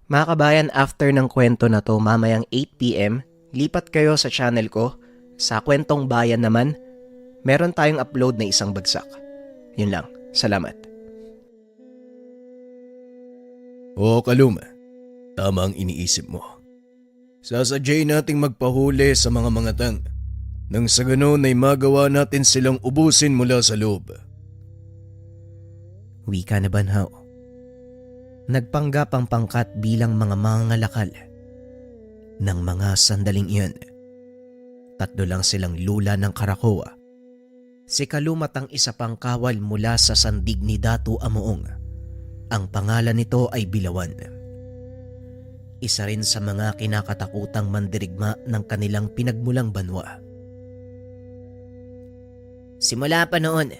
Mga kabayan, after ng kwento na to mamayang 8 p.m, lipat kayo sa channel ko. Sa Kwentong Bayan naman, meron tayong upload na isang bagsak. Yun lang. Salamat. Oo, Kaluma. Tama ang iniisip mo. Sasadyain nating magpahuli sa mga mangatang nang sa ganun ay magawa natin silang ubusin mula sa loob. Wika ni Banhaw. Nagpanggap ang pangkat bilang mga mangangalakal. Nang mga sandaling iyon, tatlo lang silang lula ng Karakoa. Si Kalumat ang isa pang kawal mula sa sandig ni Datu Amoong. Ang pangalan nito ay Bilawan. Isa rin sa mga kinakatakutang mandirigma ng kanilang pinagmulang banwa. Simula pa noon,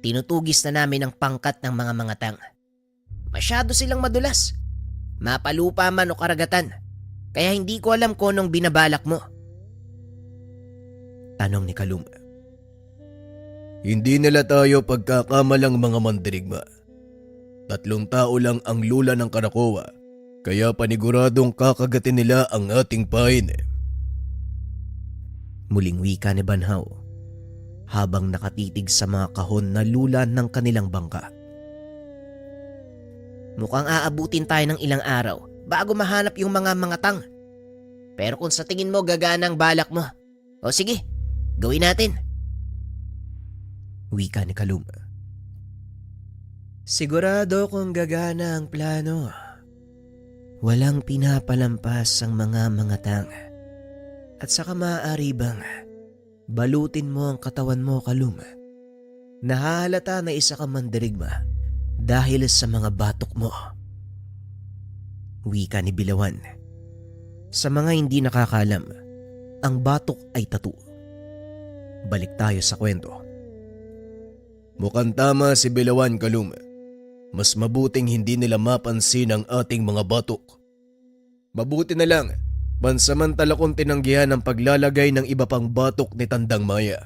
tinutugis na namin ang pangkat ng mga mangatang. Masyado silang madulas. Mapalupa man o karagatan. Kaya hindi ko alam kung anong binabalak mo. Tanong ni Kaluma. Hindi nila tayo pagkakamalang mga mandirigma. 3 tao lang ang lula ng Karakoa, kaya paniguradong kakagatin nila ang ating pain. Muling wika ni Banhaw habang nakatitig sa mga kahon na lula ng kanilang bangka. Mukhang aabutin tayo ng ilang araw bago mahanap yung mga mangatang. Pero kung sa tingin mo gagana ang balak mo, o sige, gawin natin. Wika ni Kaluma. Sigurado kung gagana ang plano. Walang pinapalampas ang mga mangatang. At saka maaari bang balutin mo ang katawan mo, Kaluma? Nahahalata na isa ka mandirigma dahil sa mga batok mo. Wika ni Bilawan. Sa mga hindi nakakalam, ang batok ay tattoo. Balik tayo sa kwento. Mukhang tama si Bilawan, Kaluma. Mas mabuting hindi nila mapansin ang ating mga batok. Mabuti na lang, pansamantala kong tinanggihan ang paglalagay ng iba pang batok ni Tandang Maya.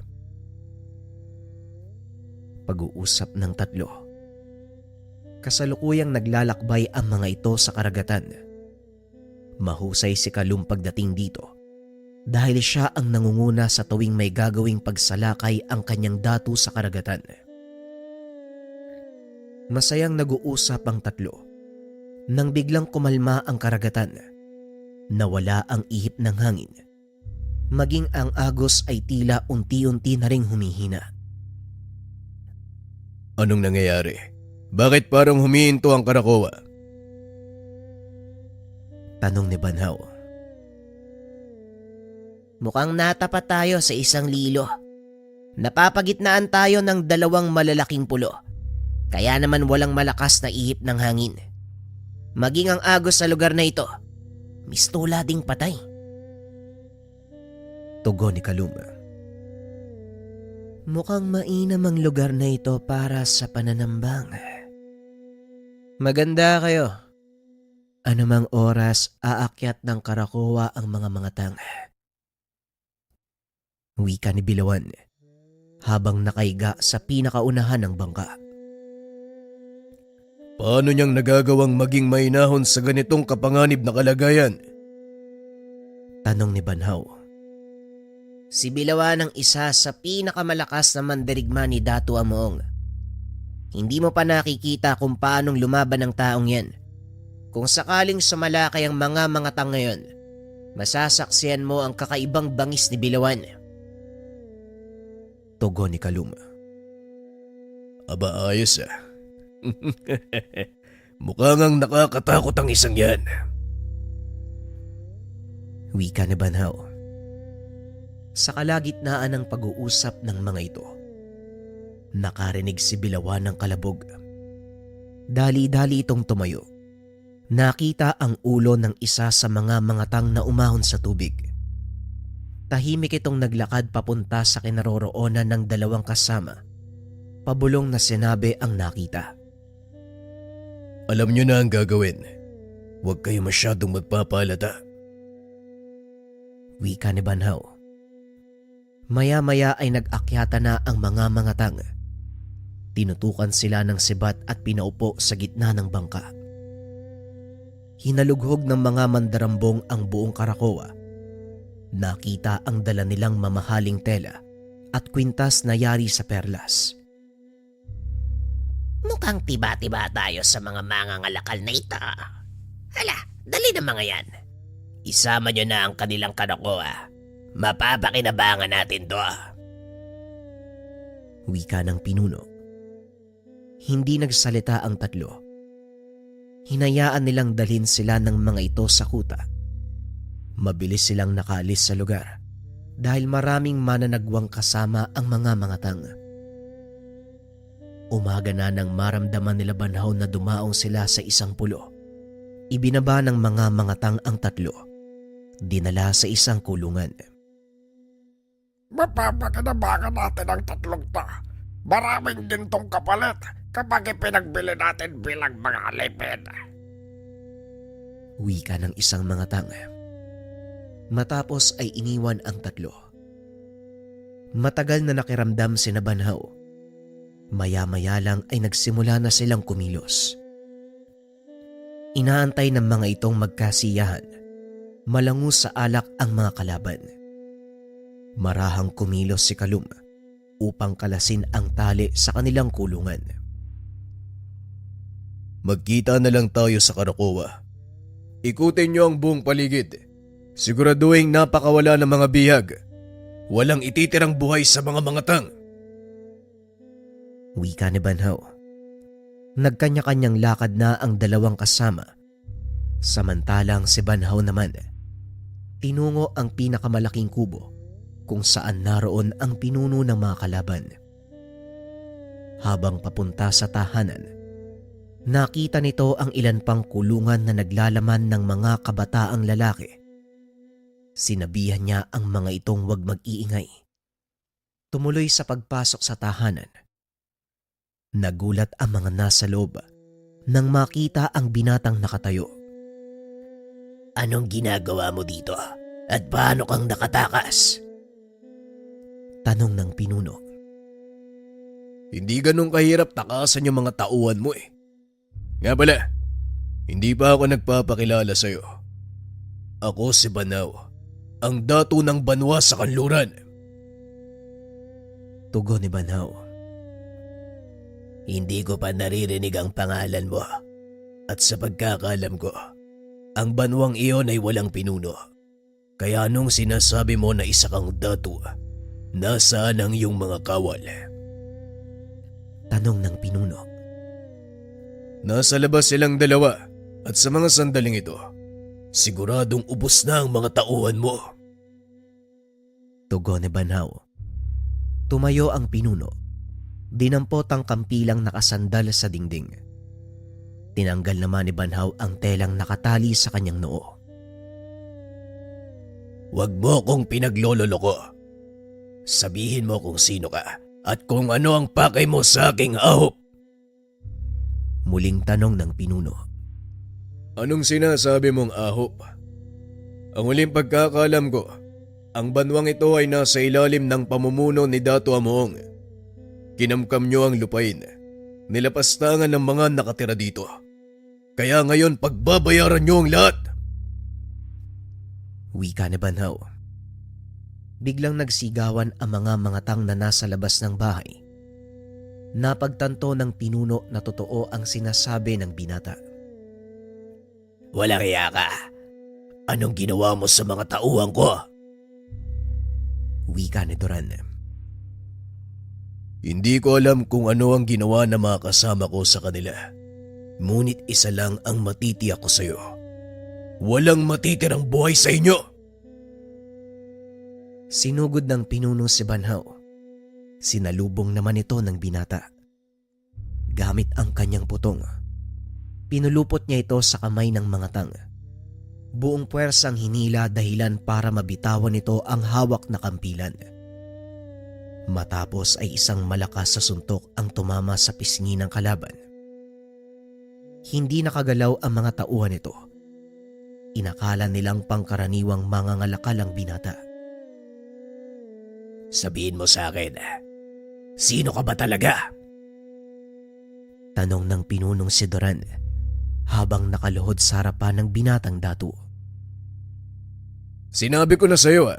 Pag-uusap ng tatlo. Kasalukuyang naglalakbay ang mga ito sa karagatan. Mahusay si Kalum pagdating dito dahil siya ang nangunguna sa tuwing may gagawing pagsalakay ang kanyang datu sa karagatan. Masayang nag-uusap ang tatlo nang biglang kumalma ang karagatan. Nawala ang ihip ng hangin. Maging ang agos ay tila unti-unti na ring humihina. Anong nangyayari? Bakit parang humihinto ang Karakoa? Tanong ni Banhaw. Mukhang natapat tayo sa isang lilo. Napapagitnaan tayo ng 2 malalaking pulo. Kaya naman walang malakas na ihip ng hangin. Maging ang agos sa lugar na ito, mistula ding patay. Tugon ni Kaluma. Mukhang mainam ang lugar na ito para sa pananambang. Maganda kayo. Anumang oras aakyat ng Karakoa ang mga mangatang. Wika ni Bilawan habang nakaiga sa pinakaunahan ng bangka. Paano niyang nagagawang maging mainahon sa ganitong kapanganib na kalagayan? Tanong ni Banhaw. Si Bilawan ang isa sa pinakamalakas na mandirigma ni Datu Amoong. Hindi mo pa nakikita kung paanong lumaban ng taong yan. Kung sakaling sumalakay ang mga mangatang ngayon, masasaksiyan mo ang kakaibang bangis ni Bilawan. Tugon ni Kaluma. Aba, ayos ah. Mukhang ang nakakatakot ang isang yan. Wika ni Banhaw. Sa kalagitnaan ng pag-uusap ng mga ito, nakarinig si Bilawan ng kalabog. Dali-dali itong tumayo. Nakita ang ulo ng isa sa mga mangatang na umahon sa tubig. Tahimik itong naglakad papunta sa kinaroroonan ng 2 kasama. Pabulong na sinabi ang nakita. Alam niyo na ang gagawin. Huwag kayo masyadong magpapalata. Wika ni Banhaw. Maya-maya ay nag-akyata na ang mga mangatang. Tinutukan sila ng sibat at pinaupo sa gitna ng bangka. Hinalughog ng mga mandarambong ang buong Karakoa. Nakita ang dala nilang mamahaling tela at kwintas na yari sa perlas. Mukhang tiba-tiba tayo sa mga mangangalakal na ito. Hala, dali na mga yan. Isama nyo na ang kanilang Karakoa. Mapapakinabangan natin to. Wika ng pinuno. Hindi nagsalita ang tatlo. Hinayaan nilang dalhin sila ng mga ito sa kuta. Mabilis silang nakaalis sa lugar dahil maraming mananagwang kasama ang mga mangatang. Umaga na nang maramdaman nila Banhaw na dumaong sila sa isang pulo. Ibinaba ng mga mangatang ang tatlo. Dinala sa isang kulungan. Mapapakinabangan natin ang tatlong to. Maraming gintong kapalit kapag ipinagbili natin bilang mga alipin. Wika ng isang mangatang. Matapos ay iniwan ang tatlo. Matagal na nakiramdam si Banhaw. Maya-maya lang ay nagsimula na silang kumilos. Inaantay ng mga itong magkasiyahan. Malango sa alak ang mga kalaban. Marahang kumilos si Kalum upang kalasin ang tali sa kanilang kulungan. Magkita na lang tayo sa Karakoa. Ikutin niyo ang buong paligid. Siguraduhin napakawala ng mga bihag. Walang ititirang buhay sa mga mangatang. Wika ni Banhaw. Nagkanya-kanyang lakad na ang dalawang kasama. Samantalang si Banhaw naman, tinungo ang pinakamalaking kubo kung saan naroon ang pinuno ng mga kalaban. Habang papunta sa tahanan, nakita nito ang ilan pang kulungan na naglalaman ng mga kabataang lalaki. Sinabihan niya ang mga itong huwag mag-iingay. Tumuloy sa pagpasok sa tahanan. Nagulat ang mga nasa loob nang makita ang binatang nakatayo. Anong ginagawa mo dito? At paano kang nakatakas? Tanong ng pinuno. Hindi ganun kahirap takasan yung mga tauhan mo eh. Nga pala, hindi pa ako nagpapakilala sa'yo. Ako si Banhaw, ang dato ng banwa sa kanluran. Tugon ni Banhaw. Hindi ko pa naririnig ang pangalan mo. At sa pagkakalam ko, ang banwang iyon ay walang pinuno. Kaya nung sinasabi mo na isa kang dato, nasaan ang iyong mga kawal? Tanong ng pinuno. Nasa labas silang dalawa at sa mga sandaling ito, siguradong ubos na ang mga tauhan mo. Tugon ni Banhaw. Tumayo ang pinuno. Dinampot ang kampilang nakasandal sa dingding. Tinanggal naman ni Banhaw ang telang nakatali sa kanyang noo. Huwag mo kong pinaglololoko. Sabihin mo kung sino ka at kung ano ang pakay mo sa aking ahop. Muling tanong ng pinuno. Anong sinasabi mong ahop? Ang huling pagkakalam ko, ang banwang ito ay nasa ilalim ng pamumuno ni Dato Amoong. Kinamkam nyo ang lupain. Nilapastangan ng mga nakatira dito. Kaya ngayon pagbabayaran nyo ang lahat. Wika ni Banhaw. Biglang nagsigawan ang mga mangatang na nasa labas ng bahay. Napagtanto ng pinuno na totoo ang sinasabi ng binata. Walang iya ka. Anong ginawa mo sa mga tauhan ko? Wika ni Duran. Hindi ko alam kung ano ang ginawa ng mga kasama ko sa kanila. Ngunit isa lang ang matitiyak ko sa'yo. Walang matitirang buhay sa inyo! Sinugod ng pinuno si Banhaw. Sinalubong naman ito ng binata. Gamit ang kanyang putong, pinulupot niya ito sa kamay ng mangatang. Buong puwersang hinila dahilan para mabitawan nito ang hawak na kampilan. Matapos ay isang malakas sa suntok ang tumama sa pisngi ng kalaban. Hindi nakagalaw ang mga tauhan nito. Inakala nilang pangkaraniwang mangangalakal ang binata. Sabihin mo sa akin, sino ka ba talaga? Tanong ng pinunong si Duran habang nakaluhod sa harapan ng binatang datu. Sinabi ko na sa'yo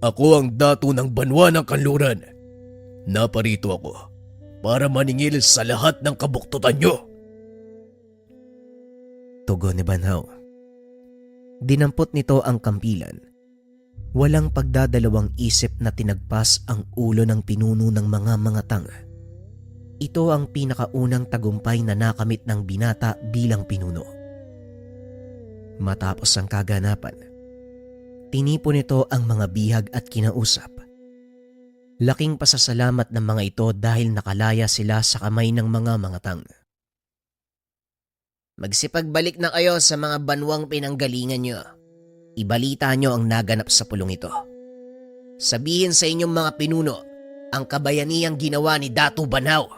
ako ang datu ng banwa ng kanluran. Naparito ako para maningil sa lahat ng kabuktutan nyo. Tugon ni Banhaw. Dinampot nito ang kampilan. Walang pagdadalawang isip na tinagpas ang ulo ng pinuno ng mga mangatang. Ito ang pinakaunang tagumpay na nakamit ng binata bilang pinuno. Matapos ang kaganapan, tinipon nito ang mga bihag at kinausap. Laking pasasalamat ng mga ito dahil nakalaya sila sa kamay ng mga mangatang. Magsipagbalik na kayo sa mga banwang pinanggalingan nyo. Ibalita nyo ang naganap sa pulong ito. Sabihin sa inyong mga pinuno ang kabayanihang ginawa ni Datu Banhaw.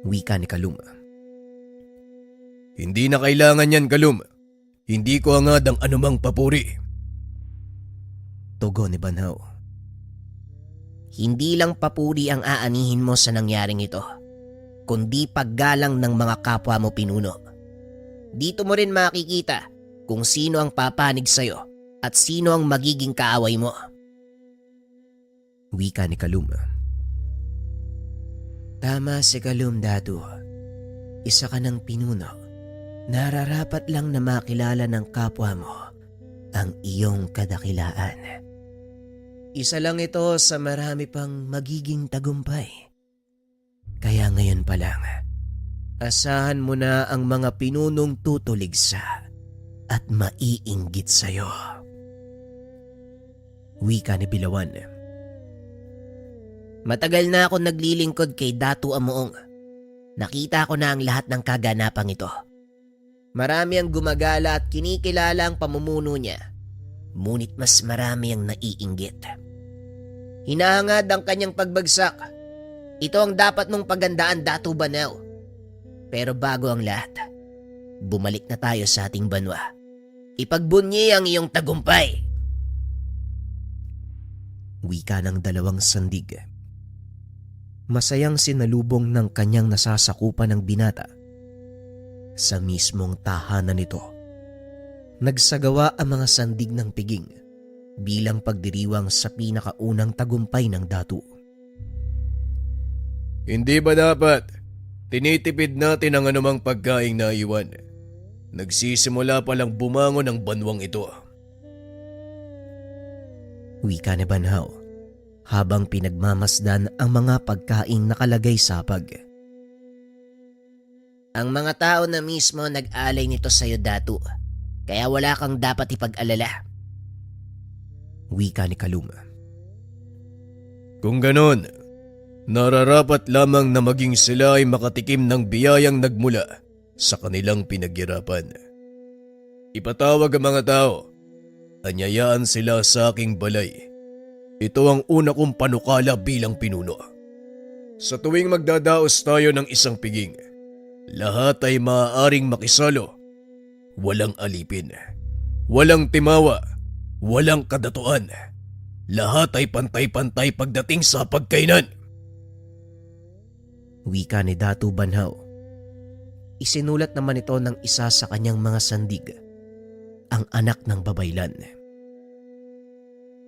Wika ni Kalum. Hindi na kailangan yan, Kalum. Hindi ko hangad ang anumang papuri. Tugon ni Banhaw. Hindi lang papuri ang aanihin mo sa nangyaring ito, kundi paggalang ng mga kapwa mo pinuno. Dito mo rin makikita kung sino ang papanig sa'yo at sino ang magiging kaaway mo. Wika ni Kalum. Tama si Kalum, Datu. Isa ka ng pinuno. Nararapat lang na makilala ng kapwa mo ang iyong kadakilaan. Isa lang ito sa marami pang magiging tagumpay. Kaya ngayon pa lang, asahan mo na ang mga pinunong tutuligsa at maiinggit sa'yo. Wika ni Bilawan. Matagal na ako naglilingkod kay Datu Amuong. Nakita ko na ang lahat ng kaganapang ito. Marami ang gumagala at kinikilala ang pamumuno niya. Ngunit mas marami ang naiinggit. Hinahangad ang kanyang pagbagsak. Ito ang dapat mong pagandaan, Datu Banhaw. Pero bago ang lahat, bumalik na tayo sa ating banwa. Ipagbunyi ang iyong tagumpay. Wika ng dalawang sandig. Masayang sinalubong ng kanyang nasasakupan ng binata. Sa mismong tahanan nito, nagsagawa ang mga sandig ng piging bilang pagdiriwang sa pinakaunang tagumpay ng Datu. Hindi ba dapat tinitipid natin ang anumang pagkaing naiwan? Nagsisimula palang bumangon ang banwang ito. Wika ni Banhaw habang pinagmamasdan ang mga pagkaing nakalagay sa hapag. Ang mga tao na mismo nag-alay nito sa'yo, Datu. Kaya wala kang dapat ipag-alala. Wika ni Kalum. Kung ganon, nararapat lamang na maging sila ay makatikim ng biyayang nagmula sa kanilang pinaghirapan. Ipatawag ang mga tao. Anyayaan sila sa aking balay. Ito ang una kong panukala bilang pinuno. Sa tuwing magdadaos tayo ng isang piging, lahat ay maaaring makisalo. Walang alipin, walang timawa, walang kadatuan. Lahat ay pantay-pantay pagdating sa pagkainan. Wika ni Datu Banhaw. Isinulat naman ito ng isa sa kanyang mga sandig, ang anak ng babaylan.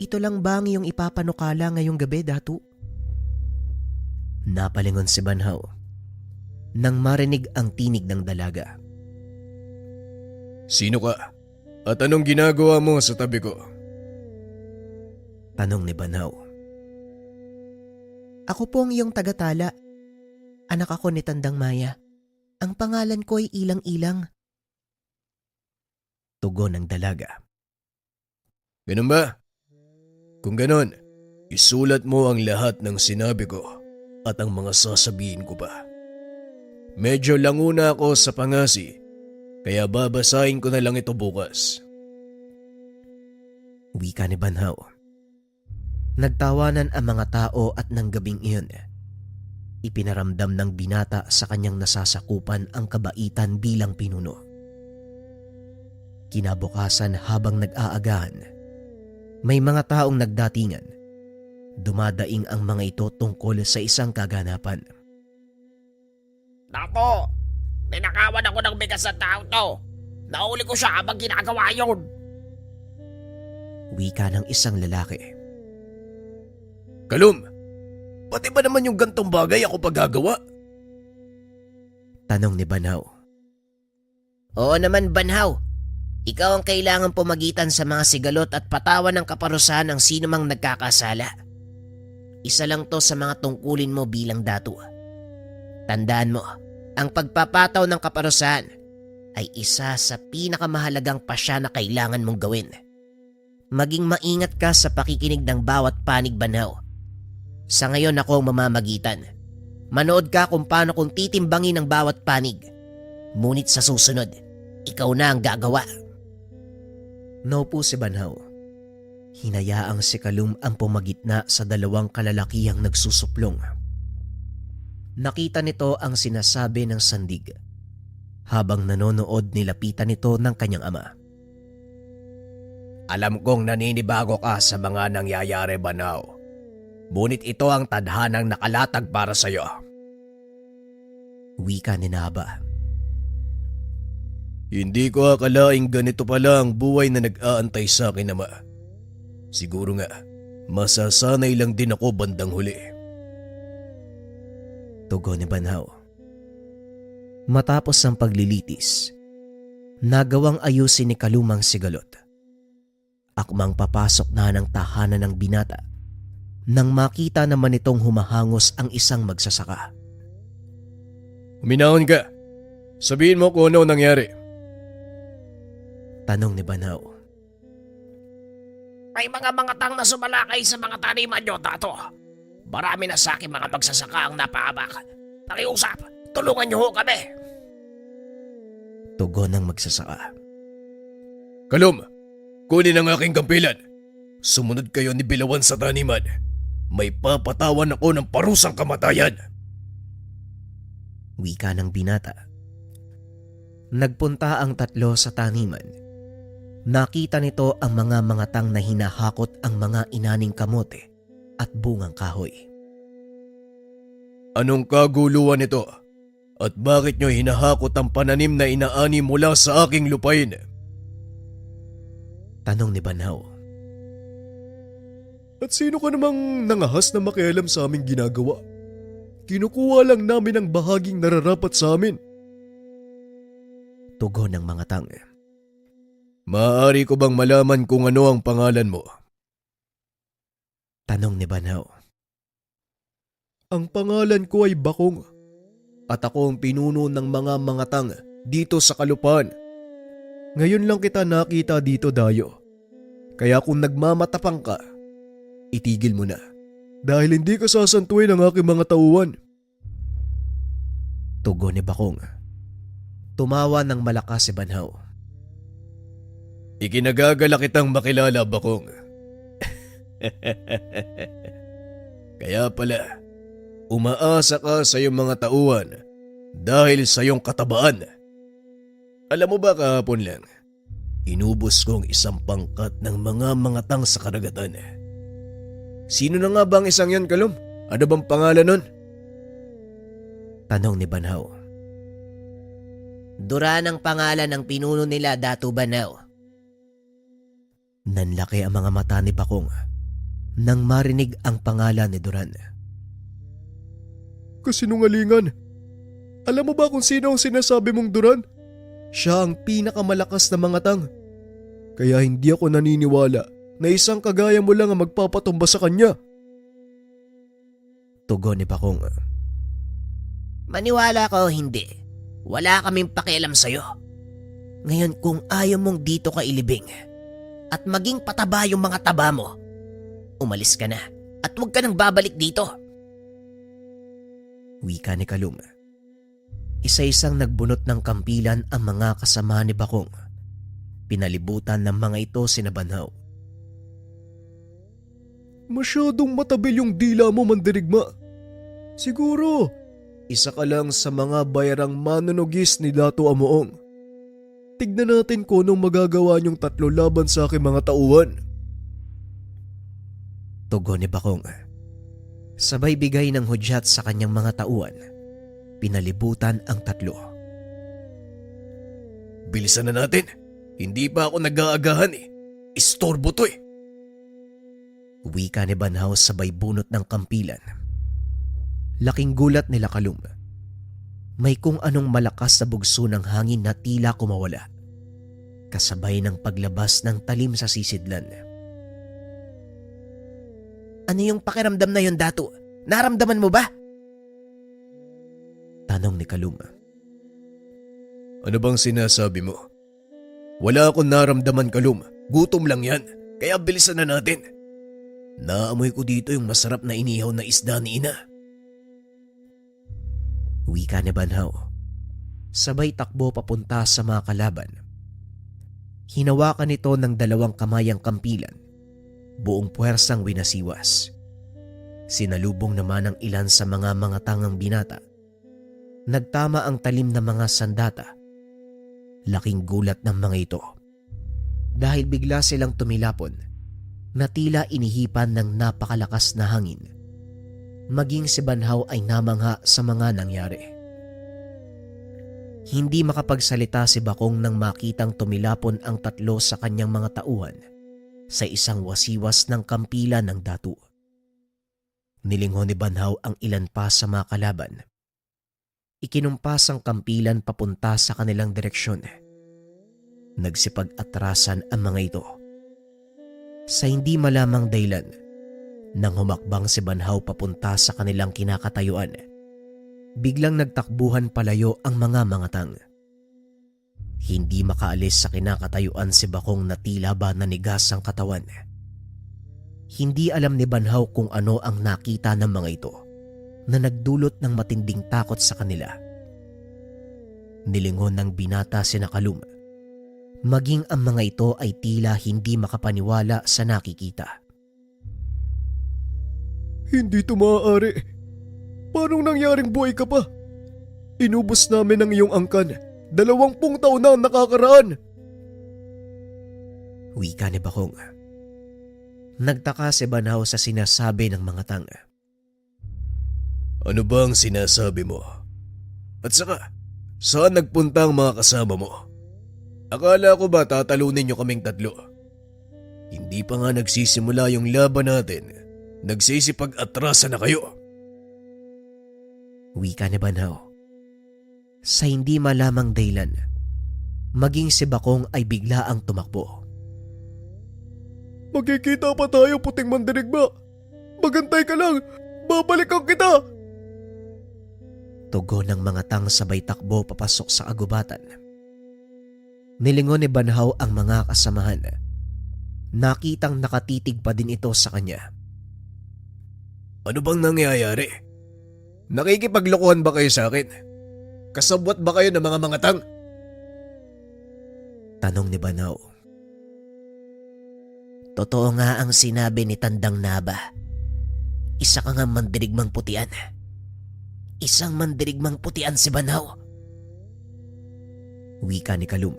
Ito lang ba ang iyong ipapanukala ngayong gabi, Datu? Napalingon si Banhaw nang marinig ang tinig ng dalaga. Sino ka? At anong ginagawa mo sa tabi ko? Tanong ni Banhaw. Ako po ang iyong tagatala. Anak ako ni Tandang Maya. Ang pangalan ko ay Ilang-Ilang. Tugon ng dalaga. Ganun ba? Kung ganon, isulat mo ang lahat ng sinabi ko at ang mga sasabihin ko pa. Medyo languna ako sa pangasi, kaya babasahin ko na lang ito bukas. Wika ni Banhaw. Nagtawanan ang mga tao at ng gabing iyon, ipinaramdam ng binata sa kanyang nasasakupan ang kabaitan bilang pinuno. Kinabukasan habang nag-aagahan, may mga taong nagdatingan. Dumadaing ang mga ito tungkol sa isang kaganapan. Datu, Ninakawan ako ng bigas sa tao to. Nahuli ko siya habang ginagawa yun. Wika ng isang lalaki. Kalum, pati ba naman yung gantong bagay ako paggagawa? Tanong ni Banhaw. Oo naman, Banhaw. Ikaw ang kailangan pumagitan sa mga sigalot at patawan ng kaparusahan ng sino mang nagkakasala. Isa lang to sa mga tungkulin mo bilang datu. Tandaan mo, ang pagpapataw ng kaparusahan ay isa sa pinakamahalagang pasya na kailangan mong gawin. Maging maingat ka sa pakikinig ng bawat panig, Banhaw. Sa ngayon ako ang mamamagitan. Manood ka kung paano kung titimbangin ang bawat panig. Ngunit sa susunod, ikaw na ang gagawa. Naupo si Banhaw. Hinayaang si Kalum ang pumagitna sa dalawang kalalakihang nagsusuplong. Nakita nito ang sinasabi ng sandig. Habang nanonood, nilapitan nito ng kanyang ama. Alam kong naninibago ka sa mga nangyayari, Banhaw. Ngunit ito ang tadhanang nakalatag para sa iyo. Wika ni Naba. Hindi ko akalaing ganito pala ang buhay na nag-aantay sa akin, ama. Siguro nga, masasanay lang din ako bandang huli. Tugon ni Banhaw. Matapos ang paglilitis, nagawang ayusin ni Kalumang sigalot. Akmang papasok na ng tahanan ng binata nang makita naman itong humahangos ang isang magsasaka. Huminahon ka. Sabihin mo kung ano nangyari. Tanong ni Banhaw. May mga mangatang na sumalakay sa mga taniman nyo, Dato. Marami na sa akin mga magsasaka ang napaabak. Pakiusap, tulungan nyo ho kami. Tugon ng magsasaka. Kalum, kunin ang aking kampilan. Sumunod kayo ni Bilawan sa taniman. May papatawan ako ng parusang kamatayan. Wika ng binata. Nagpunta ang tatlo sa taniman. Nakita nito ang mga mangatang na hinahakot ang mga inaning kamote at bungang kahoy. Anong kaguluhan ito? At bakit nyo hinahakot ang pananim na inaani mula sa aking lupain? Tanong ni Banhaw. At sino ka namang nangahas na makialam sa aming ginagawa? Kinukuha lang namin ang bahaging nararapat sa amin. Tugon ng mga tang. Maaari ko bang malaman kung ano ang pangalan mo? Tanong ni Banhaw. Ang pangalan ko ay Bakong. At ako ang pinuno ng mga mangatang dito sa Kalupaan. Ngayon lang kita nakita dito, Dayo. Kaya kung nagmamatapang ka, itigil mo na. Dahil hindi ka sasantuin ng aking mga tauhan. Tugon ni Bakong. Tumawa ng malakas si Banhaw. Ikinagagala kitang makilala, Bakong. Kaya pala, umaasa ka sa iyong mga tauhan dahil sa iyong katabaan. Alam mo ba kahapon lang, inubos kong isang pangkat ng mga mangatang sa karagatan. Sino na nga ba ang isang yan, Kalum? Ano bang pangalan nun? Tanong ni Banhaw. Duran ang pangalan ng pinuno nila, Datu Banhaw. Nanlaki ang mga mata ni Bakong nang marinig ang pangalan ni Duran. Kasinungalingan. Alam mo ba kung sino ang sinasabi mong Duran? Siya ang pinakamalakas na mangatang. Kaya hindi ako naniniwala na isang kagaya mo lang ang magpapatumba sa kanya. Tugon ni Bakong. Maniwala ka o hindi, wala kaming pakialam sa'yo. Ngayon kung ayaw mong dito ka ilibing at maging pataba yung mga taba mo, umalis ka na at huwag ka nang babalik dito. Wika ni Kalum. Isa-isang nagbunot ng kampilan ang mga kasama ni Bakong. Pinalibutan ng mga ito sina Banhaw. Masyadong matabil yung dila mo, mandirigma. Siguro, isa ka lang sa mga bayarang manunugis ni Dato Amoong. Tignan natin kung anong magagawa niyong tatlo laban sa aking mga tauhan. Tugon ni Bakong. Sabay bigay ng hudyat sa kanyang mga tauhan. Pinalibutan ang tatlo. Bilisan na natin. Hindi pa ako nag-aagahan eh. Istorbo to eh. Wika ni Banhaw sabay bunot ng kampilan. Laking gulat nila Kalum. May kung anong malakas na bugso ng hangin na tila kumawala. Kasabay ng paglabas ng talim sa sisidlan. Ano yung pakiramdam na yun, Dato? Naramdaman mo ba? Tanong ni Kalum. Ano bang sinasabi mo? Wala akong naramdaman, Kalum. Gutom lang yan. Kaya bilisan na natin. Naamoy ko dito yung masarap na inihaw na isda ni Ina. Wika ni Banhaw. Sabay takbo papunta sa mga kalaban. Hinawakan nito ng 2 kamay ang kampilan. Buong puwersang winasiwas. Sinalubong naman ang ilan sa mga tangang binata. Nagtama ang talim na mga sandata. Laking gulat ng mga ito. Dahil bigla silang tumilapon na tila inihipan ng napakalakas na hangin. Maging si Banhaw ay namangha sa mga nangyari. Hindi makapagsalita si Bakong nang makitang tumilapon ang 3 sa kanyang mga tauhan sa isang wasiwas ng kampilan ng Datu. Nilingon ni Banhaw ang ilan pa sa mga kalaban. Ikinumpas ang kampilan papunta sa kanilang direksyon. Nagsipag-atrasan ang mga ito. Sa hindi malamang dahilan, nang humakbang si Banhaw papunta sa kanilang kinakatayuan, biglang nagtakbuhan palayo ang mga mangatang. Hindi makaalis sa kinakatayuan si Bakong na tila ba nanigas ang katawan. Hindi alam ni Banhaw kung ano ang nakita ng mga ito na nagdulot ng matinding takot sa kanila. Nilingon ng binata sina Kalum. Maging ang mga ito ay tila hindi makapaniwala sa nakikita. Hindi ito maaari. Paano nangyaring buhay ka pa? Inubos namin ang iyong angkan. 20 taon na ang nakakaraan. Wika ni Bakong. Nagtaka si Banhaw sa sinasabi ng mga tanga. Ano bang sinasabi mo? At saka, saan nagpunta ang mga kasama mo? Akala ko ba tatalunin niyo kaming 3? Hindi pa nga nagsisimula yung laban natin. Nagsisipag-atrasan na kayo. Wika ni Banhaw. Sa hindi malamang dahilan, maging si Bakong ay bigla ang tumakbo. Magkikita pa tayo, puting mandirigma. Magantay ka lang. Babalikan kita. Tugon ng mga tang sabay takbo papasok sa agubatan. Nilingon ni Banhaw ang mga kasamahan. Nakitang nakatitig pa din ito sa kanya. Ano bang nangyayari? Nakikipaglokohan ba kayo sa akin? Kasabwat ba kayo ng mga mangatang? Tanong ni Banhaw. Totoo nga ang sinabi ni Tandang Naba. Isa ka nga mandirigmang putian. Isang mandirigmang putian si Banhaw. Wika ni Kalum.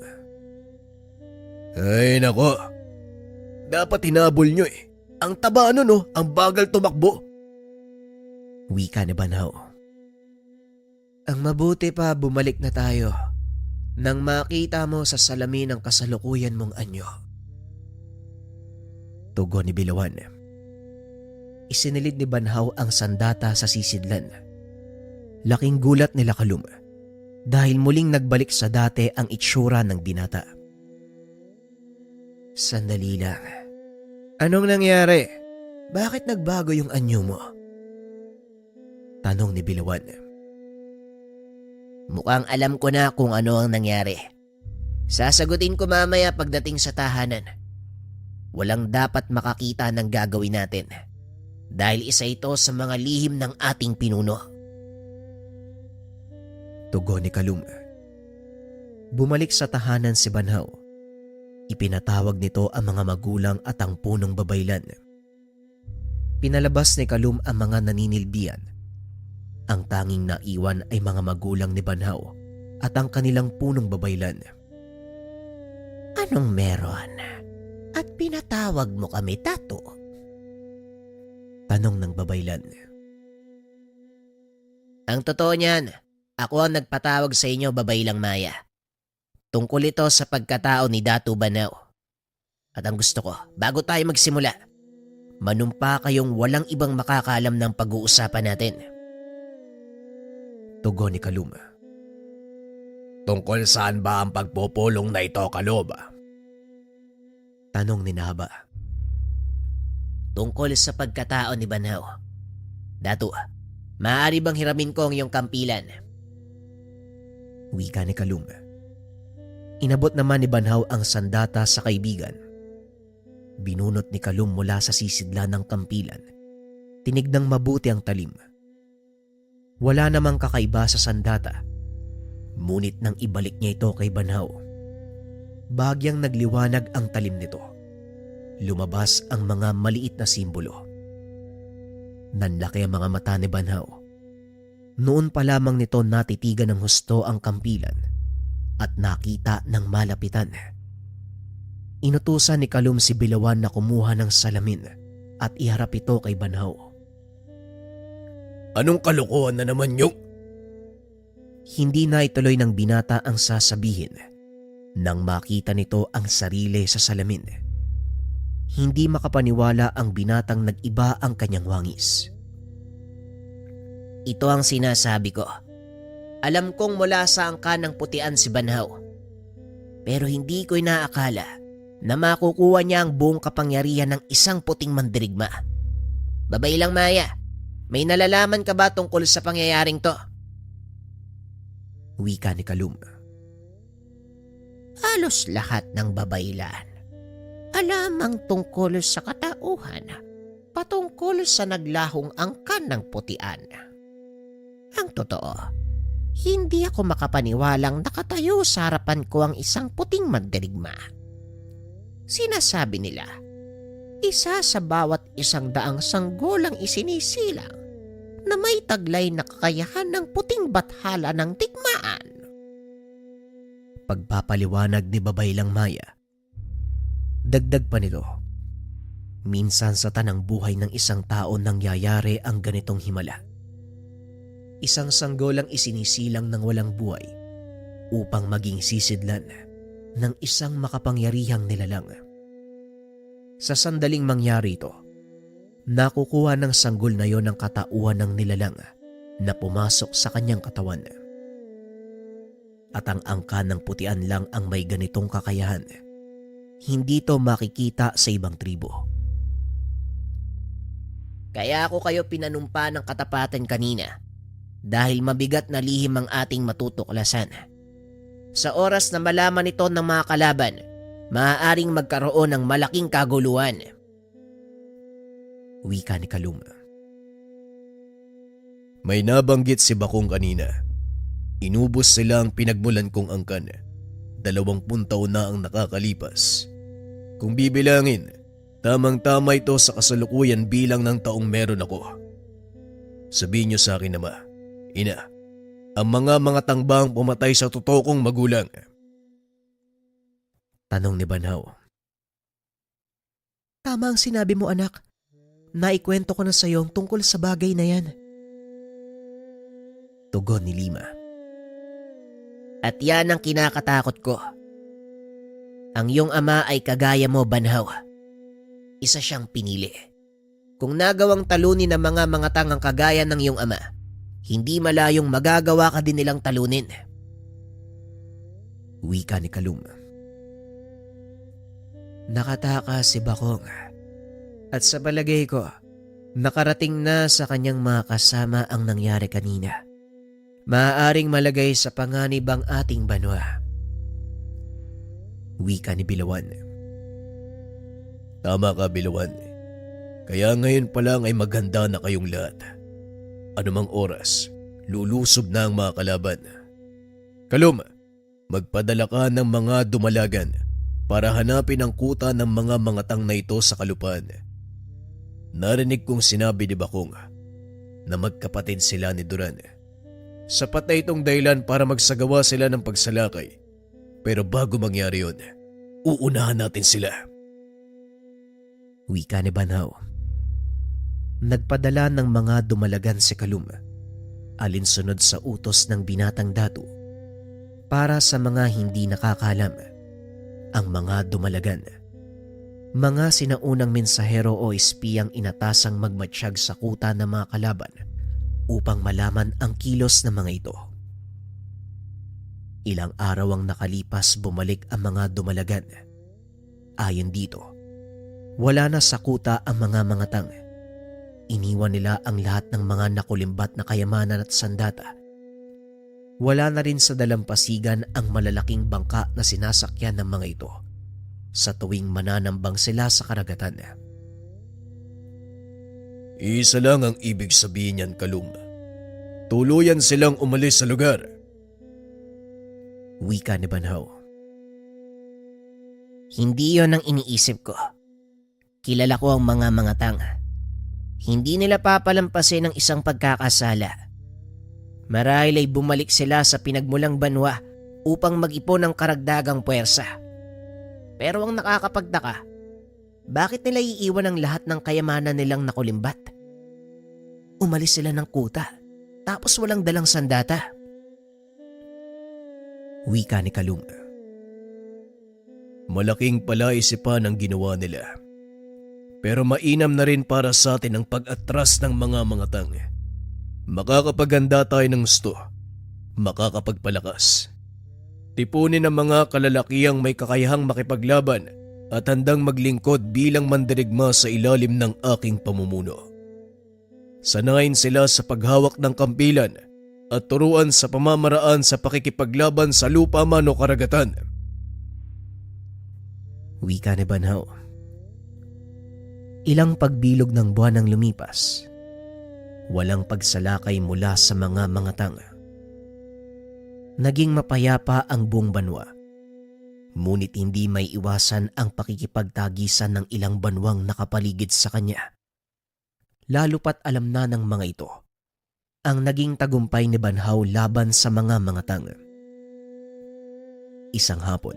Ay nako. Dapat hinabol nyo eh. Ang taba no, ang bagal tumakbo. Wika ni Banhaw. Ang mabuti pa bumalik na tayo nang makita mo sa salamin ang kasalukuyan mong anyo. Tugon ni Bilawan. Isinilid ni Banhaw ang sandata sa sisidlan. Laking gulat nila Kalum dahil muling nagbalik sa dati ang itsura ng binata. Sandali lang. Anong nangyari? Bakit nagbago yung anyo mo? Tanong ni Bilawan. Mukhang alam ko na kung ano ang nangyari. Sasagutin ko mamaya pagdating sa tahanan. Walang dapat makakita ng gagawin natin dahil isa ito sa mga lihim ng ating pinuno. Tugon ni Kalum. Bumalik sa tahanan si Banhaw. Ipinatawag nito ang mga magulang at ang punong babaylan. Pinalabas ni Kalum ang mga naninilbihan. Ang tanging naiwan ay mga magulang ni Banhaw at ang kanilang punong babaylan. Anong meron? At pinatawag mo kami, Tato? Tanong ng babaylan. Ang totoo niyan, ako ang nagpatawag sa inyo, Babaylang Maya. Tungkol ito sa pagkatao ni Datu Banhaw. At ang gusto ko, bago tayo magsimula, manumpa kayong walang ibang makakaalam ng pag-uusapan natin. Tugon ni Kalum. Tungkol saan ba ang pagpupulong na ito, Kalum? Tanong ni Nahaba. Tungkol sa pagkatao ni Banhaw. Datu, maaari bang hiramin ko ang iyong kampilan? Wika ni Kalum. Inabot naman ni Banhaw ang sandata sa kaibigan. Binunot ni Kalum mula sa sisidlan ng kampilan. Tinignang mabuti ang talim. Wala namang kakaiba sa sandata. Ngunit nang ibalik niya ito kay Banhaw, bagyang nagliwanag ang talim nito. Lumabas ang mga maliit na simbolo. Nanlaki ang mga mata ni Banhaw. Noon pa lamang nito natitigan ng husto ang kampilan at nakita ng malapitan. Inutusan ni Kalum si Bilawan na kumuha ng salamin at iharap ito kay Banhaw. Anong kalokohan na naman yung... Hindi na ituloy ng binata ang sasabihin nang makita nito ang sarili sa salamin. Hindi makapaniwala ang binatang nag-iba ang kanyang wangis. Ito ang sinasabi ko. Alam kong mula sa angkan ng putian si Banhaw. Pero hindi ko inaakala na makukuha niya ang buong kapangyarihan ng isang puting mandirigma. Babay lang, Maya. May nalalaman ka ba tungkol sa pangyayaring to? Wika ni Kalum. Halos lahat ng babaylan. Alam ang tungkol sa katauhan patungkol sa naglahong angkan ng putian. Ang totoo, hindi ako makapaniwalang nakatayo sa harapan ko ang isang puting mandirigma. Sinasabi nila, isa sa bawat 100 sanggolang isinisilang na may taglay na kakayahan ng puting bathala ng digmaan. Pagpapaliwanag ni Babaylang Maya. Dagdag pa nito, minsan sa tanang buhay ng isang tao nangyayari ang ganitong himala. Isang sanggolang isinisilang ng walang buhay upang maging sisidlan ng isang makapangyarihang nilalang. Sa sandaling mangyari ito, nakukuha ng sanggol na yon ang katauhan ng nilalang na pumasok sa kanyang katawan. At ang angkan ng putian lang ang may ganitong kakayahan. Hindi to makikita sa ibang tribo. Kaya ako kayo pinanumpa ng katapatan kanina dahil mabigat na lihim ang ating matutuklasan. Sa oras na malaman ito ng mga kalaban, maaaring magkaroon ng malaking kaguluhan. Wika ni Kalum. May nabanggit si Bakong kanina. Inubos sila ang pinagmulan kong angkan. 20 taon na ang nakakalipas. Kung bibilangin, tamang-tama ito sa kasalukuyan bilang ng taong meron ako. Sabihin niyo sa akin, Ama, Ina, ang mga tangbang pumatay sa totoo kong magulang. Tanong ni Banhaw. Tama ang sinabi mo, anak. Naikwento ko na sa iyo tungkol sa bagay na yan. Tugon ni Lima. At yan ang kinakatakot ko. Ang iyong ama ay kagaya mo, Banhaw. Isa siyang pinili. Kung nagawang talunin ng mga tangang kagaya ng iyong ama, hindi malayong magagawa ka din nilang talunin. Wika ni Kalum. Nakatakas si Bakong at sa palagay ko, nakarating na sa kanyang mga kasama ang nangyari kanina. Maaaring malagay sa panganib ang ating banwa. Wika ni Bilawan. Tama ka, Bilawan. Kaya ngayon pa lang ay maganda na kayong lahat. Anumang oras, lulusob na ang mga kalaban. Kalum, magpadala ka ng mga dumalagan para hanapin ang kuta ng mga mangatang na ito sa kalupaan. Narinig kong sinabi ni Bakong na magkapatid sila ni Duran. Sapat na itong dahilan para magsagawa sila ng pagsalakay. Pero bago mangyari yun, uunahan natin sila. Wika ni Banhaw. Nagpadala ng mga dumalagan si Kalum, alinsunod sa utos ng binatang Datu, Para sa mga hindi nakakalam, ang mga dumalagan, mga sinaunang mensahero o espiyang inatasang magmatsyag sa kuta ng mga kalaban upang malaman ang kilos ng mga ito. Ilang araw ang nakalipas, bumalik ang mga dumalagan. Ayon dito, wala na sa kuta ang mga mangatang. Iniwan nila ang lahat ng mga nakulimbat na kayamanan at sandata. Wala na rin sa dalampasigan ang malalaking bangka na sinasakyan ng mga ito sa tuwing mananambang sila sa karagatan. Isa lang ang ibig sabihin niyan, Kalum. Tuluyan silang umalis sa lugar. Wika ni Banhaw. Hindi yon ang iniisip ko. Kilala ko ang mga mangatang. Hindi nila papalampasin ang isang pagkakasala. Marahil ay bumalik sila sa pinagmulang banwa upang mag-ipon ng karagdagang puwersa. Pero ang nakakapagtaka, bakit nila iiwan ang lahat ng kayamanan nilang nakulimbat? Umalis sila ng kuta, tapos walang dalang sandata. Wika ni Kalum. Malaking palaisipan ang ginawa nila. Pero mainam na rin para sa atin ang pag-atras ng mga mangatang. Makakapaganda tayo ng gusto. Makakapagpalakas. Tipunin ang mga kalalakihang may kakayahang makipaglaban at handang maglingkod bilang mandirigma sa ilalim ng aking pamumuno. Sanayin sila sa paghawak ng kampilan at turuan sa pamamaraan sa pakikipaglaban sa lupa man o karagatan. Wika ni Banhaw. Ilang pagbilog ng buwan ang lumipas. Walang pagsalakay mula sa mga mangatang. Naging mapayapa ang buong banwa. Ngunit hindi may iwasan ang pakikipagtagisan ng ilang banwang nakapaligid sa kanya. Lalo pat alam na ng mga ito ang naging tagumpay ni Banhaw laban sa mga mangatang. Isang hapon,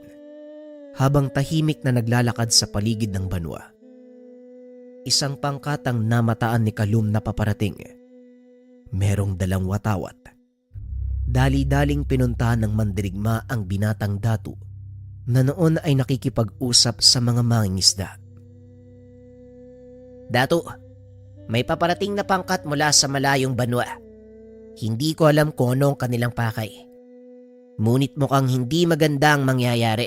habang tahimik na naglalakad sa paligid ng banwa, isang pangkatang namataan ni Kalum na paparating. Merong dalang watawat. Dali-daling pinuntahan ng mandirigma ang binatang datu na noon ay nakikipag-usap sa mga mangingisda. Datu, may paparating na pangkat mula sa malayong banwa. Hindi ko alam kung ano ang kanilang pakay. Ngunit mukhang hindi maganda ang mangyayari.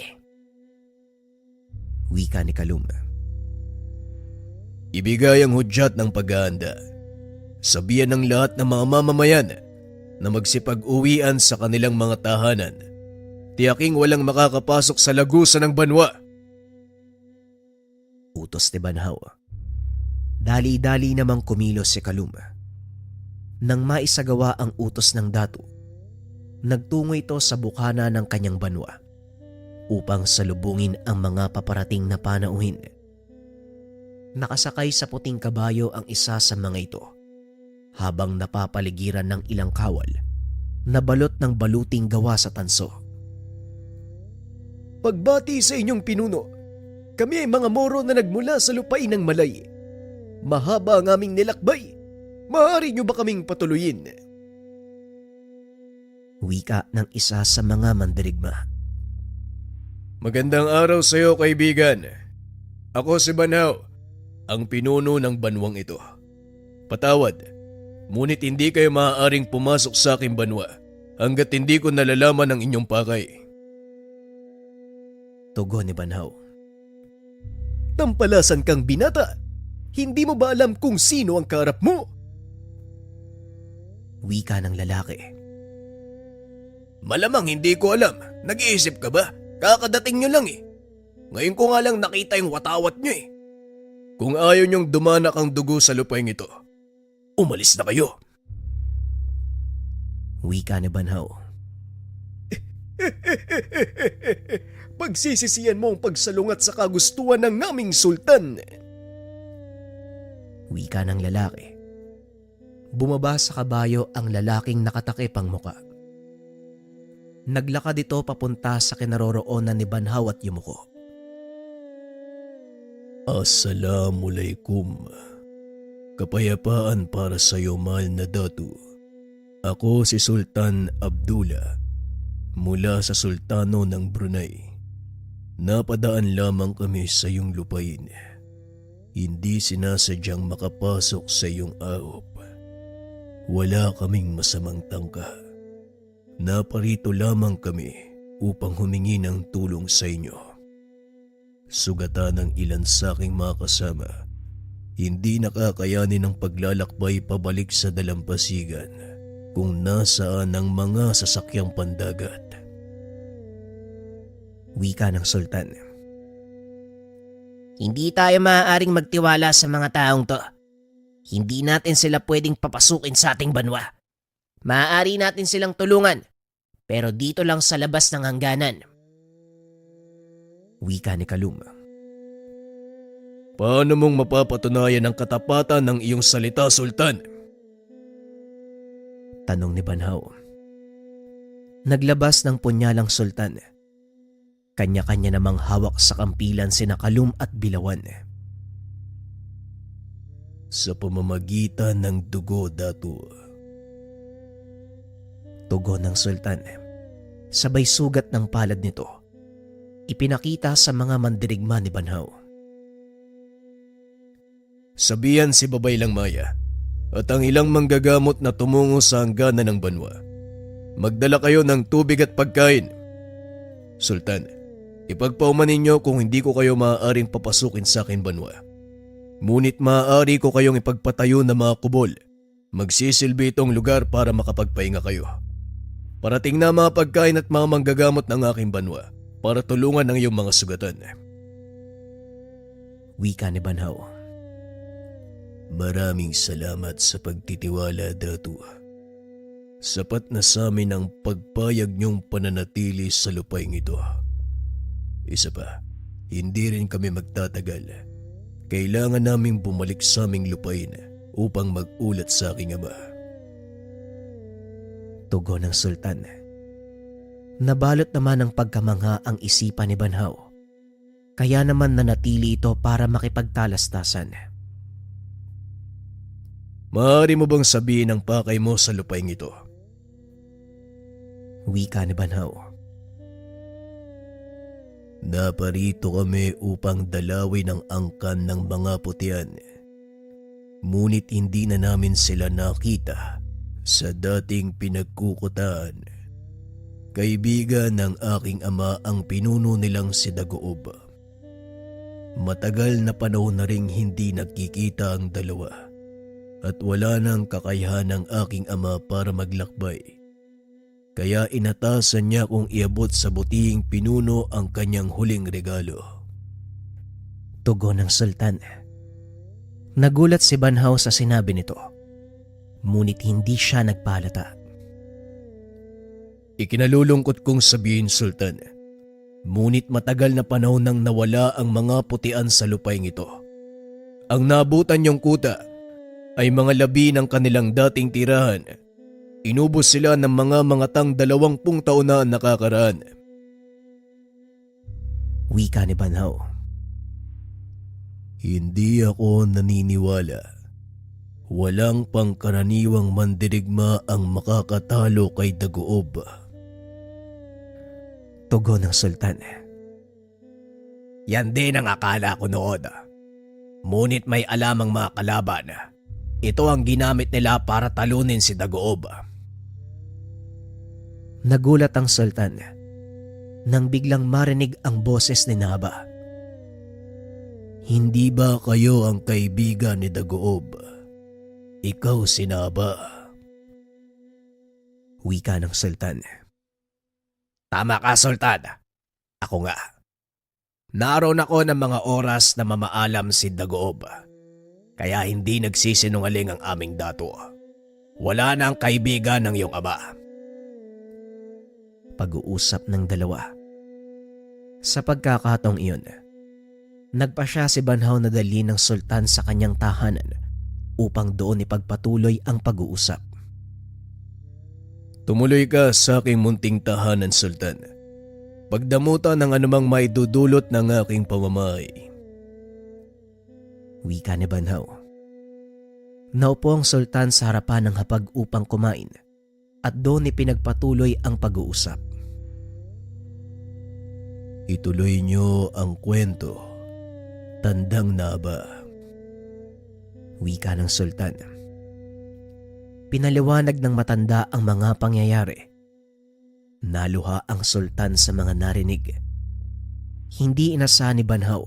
Wika ni Kalum. Ibigay ang hudyat ng pag-aanda. Sabihan ng lahat ng mga mamamayan na magsipag-uwian sa kanilang mga tahanan. Tiyaking walang makakapasok sa lagusan ng banwa. Utos ni Banhaw. Dali-dali namang kumilos si Kalum. Nang maisagawa ang utos ng datu, nagtungo ito sa bukana ng kanyang banwa upang salubungin ang mga paparating na panauhin. Nakasakay sa puting kabayo ang isa sa mga ito habang napapaligiran ng ilang kawal na balot ng baluting gawa sa tanso. Pagbati sa inyong pinuno, kami ay mga Moro na nagmula sa lupain ng Malay. Mahaba ang aming nilakbay. Maaari niyo ba kaming patuloyin? Wika ng isa sa mga mandirigma. Magandang araw sa iyo, kaibigan. Ako si Banhaw, ang pinuno ng banwang ito. Patawad, ngunit hindi kayo maaaring pumasok sa aking banwa hanggat hindi ko nalalaman ang inyong pakay. Tugon ni Banhaw. Tampalasan kang binata! Hindi mo ba alam kung sino ang kaharap mo? Wika ng lalaki. Malamang hindi ko alam. Nag-iisip ka ba? Kakadating nyo lang eh. Ngayon ko nga lang nakita yung watawat nyo eh. Kung ayaw nyong dumanak ang dugo sa lupaing ito, umalis na kayo. Wika ni Banhaw. Pagsisisiyan mo ang pagsalungat sa kagustuhan ng naming sultan. Wika ng lalaki. Bumaba sa kabayo ang lalaking nakatakip ang muka. Naglakad ito papunta sa kinaroroonan ni Banhaw at yumuko. Assalamualaikum. Kapayapaan para sa iyo, mahal na datu. Ako si Sultan Abdullah. Mula sa Sultano ng Brunei, napadaan lamang kami sa iyong lupain. Hindi sinasadyang makapasok sa iyong ahop. Wala kaming masamang tangka. Naparito lamang kami upang humingi ng tulong sa inyo. Sugatan ng ilan sa aking mga kasama, hindi nakakayanin ang paglalakbay pabalik sa dalampasigan kung nasaan ang mga sasakyang pandagat. Wika ng Sultan. Hindi tayo maaaring magtiwala sa mga taong to. Hindi natin sila pwedeng papasukin sa ating banwa. Maaari natin silang tulungan, pero dito lang sa labas ng hangganan. Wika ni Kalum. Paano mong mapapatunayan ang katapatan ng iyong salita, Sultan? Tanong ni Banhaw. Naglabas ng punyalang Sultan. Kanya-kanya namang hawak sa kampilan sina Kalum at Bilawan. Sa pamamagitan ng dugo, Datu. Tugon ng Sultan. Sabay sugat ng palad nito. Ipinakita sa mga mandirigma ni Banhaw. Sabihan si Babay Lang Maya at ang ilang manggagamot na tumungo sa hangganan ng banwa. Magdala kayo ng tubig at pagkain. Sultan, ipagpauman ninyo kung hindi ko kayo maaaring papasukin sa akin banwa. Ngunit maaari ko kayong ipagpatayo ng mga kubol. Magsisilbi itong lugar para makapagpahinga kayo. Parating na mga pagkain at mga manggagamot ng aking banwa para tulungan ang iyong mga sugatan. Wika ni Banhaw. Maraming salamat sa pagtitiwala, Datu. Sapat na sa amin ang pagpayag niyong pananatili sa lupaing ito. Isa pa, hindi rin kami magtatagal. Kailangan naming bumalik sa aming lupain upang mag-ulat sa aking ama. Tugon ng Sultan. Nabalot naman ng pagkamangha ang isipan ni Banhaw. Kaya naman nanatili ito para makipagtalastasan. Maaari mo bang sabihin ang pakay mo sa lupaing ito? Wika ni Banhaw. Naparito kami upang dalawin ang angkan ng mga putian. Ngunit hindi na namin sila nakita sa dating pinagkukutaan. Kaibigan ng aking ama ang pinuno nilang si Dagoob. Matagal na panahon na ring hindi nagkikita ang dalawa. At wala nang kakayahan ng aking ama para maglakbay. Kaya inatasan niya kung iabot sa butihing pinuno ang kanyang huling regalo. Tugon ng Sultan. Nagulat si Banhaw sa sinabi nito. Ngunit hindi siya nagpalata. Ikinalulungkot kong sabihin, Sultan. Ngunit matagal na panahon nang nawala ang mga putian sa lupaing ito. Ang nabutan niyong kuta ay mga labi ng kanilang dating tirahan. Inubos sila ng mga tang 20 taon na nakakaraan. Wika ni Banhaw. Hindi ako naniniwala. Walang pangkaraniwang mandirigma ang makakatalo kay Dagoob. Tugon ng Sultan. Yan din ang akala ko noon. Ngunit may alam ang mga kalaban. Ito ang ginamit nila para talunin si Dagoob. Nagulat ang Sultan nang biglang marinig ang boses ni Naba. Hindi ba kayo ang kaibigan ni Dagoob? Ikaw si Naba. Wika ng Sultan. Tama ka, Sultan. Ako nga. Naroon ako ng mga oras na mamaalam si Dagoob. Kaya hindi nagsisinungaling ang aming Datu. Wala na ang kaibigan ng iyong ama. Pag-uusap ng dalawa. Sa pagkakataong iyon, nagpasya si Banhaw na dalhin ng Sultan sa kanyang tahanan upang doon ipagpatuloy ang pag-uusap. Tumuloy ka sa aking munting tahanan, Sultan. Pagdamutan ng anumang maidudulot ng aking pamamahay. Wika ni Banhaw. Naupo ang Sultan sa harapan ng hapag upang kumain at doon ipinagpatuloy ang pag-uusap. Ituloy niyo ang kwento. Tandang Naba. Wika ng sultan. Pinaliwanag ng matanda ang mga pangyayari. Naluha ang sultan sa mga narinig. Hindi inasahan ni Banhaw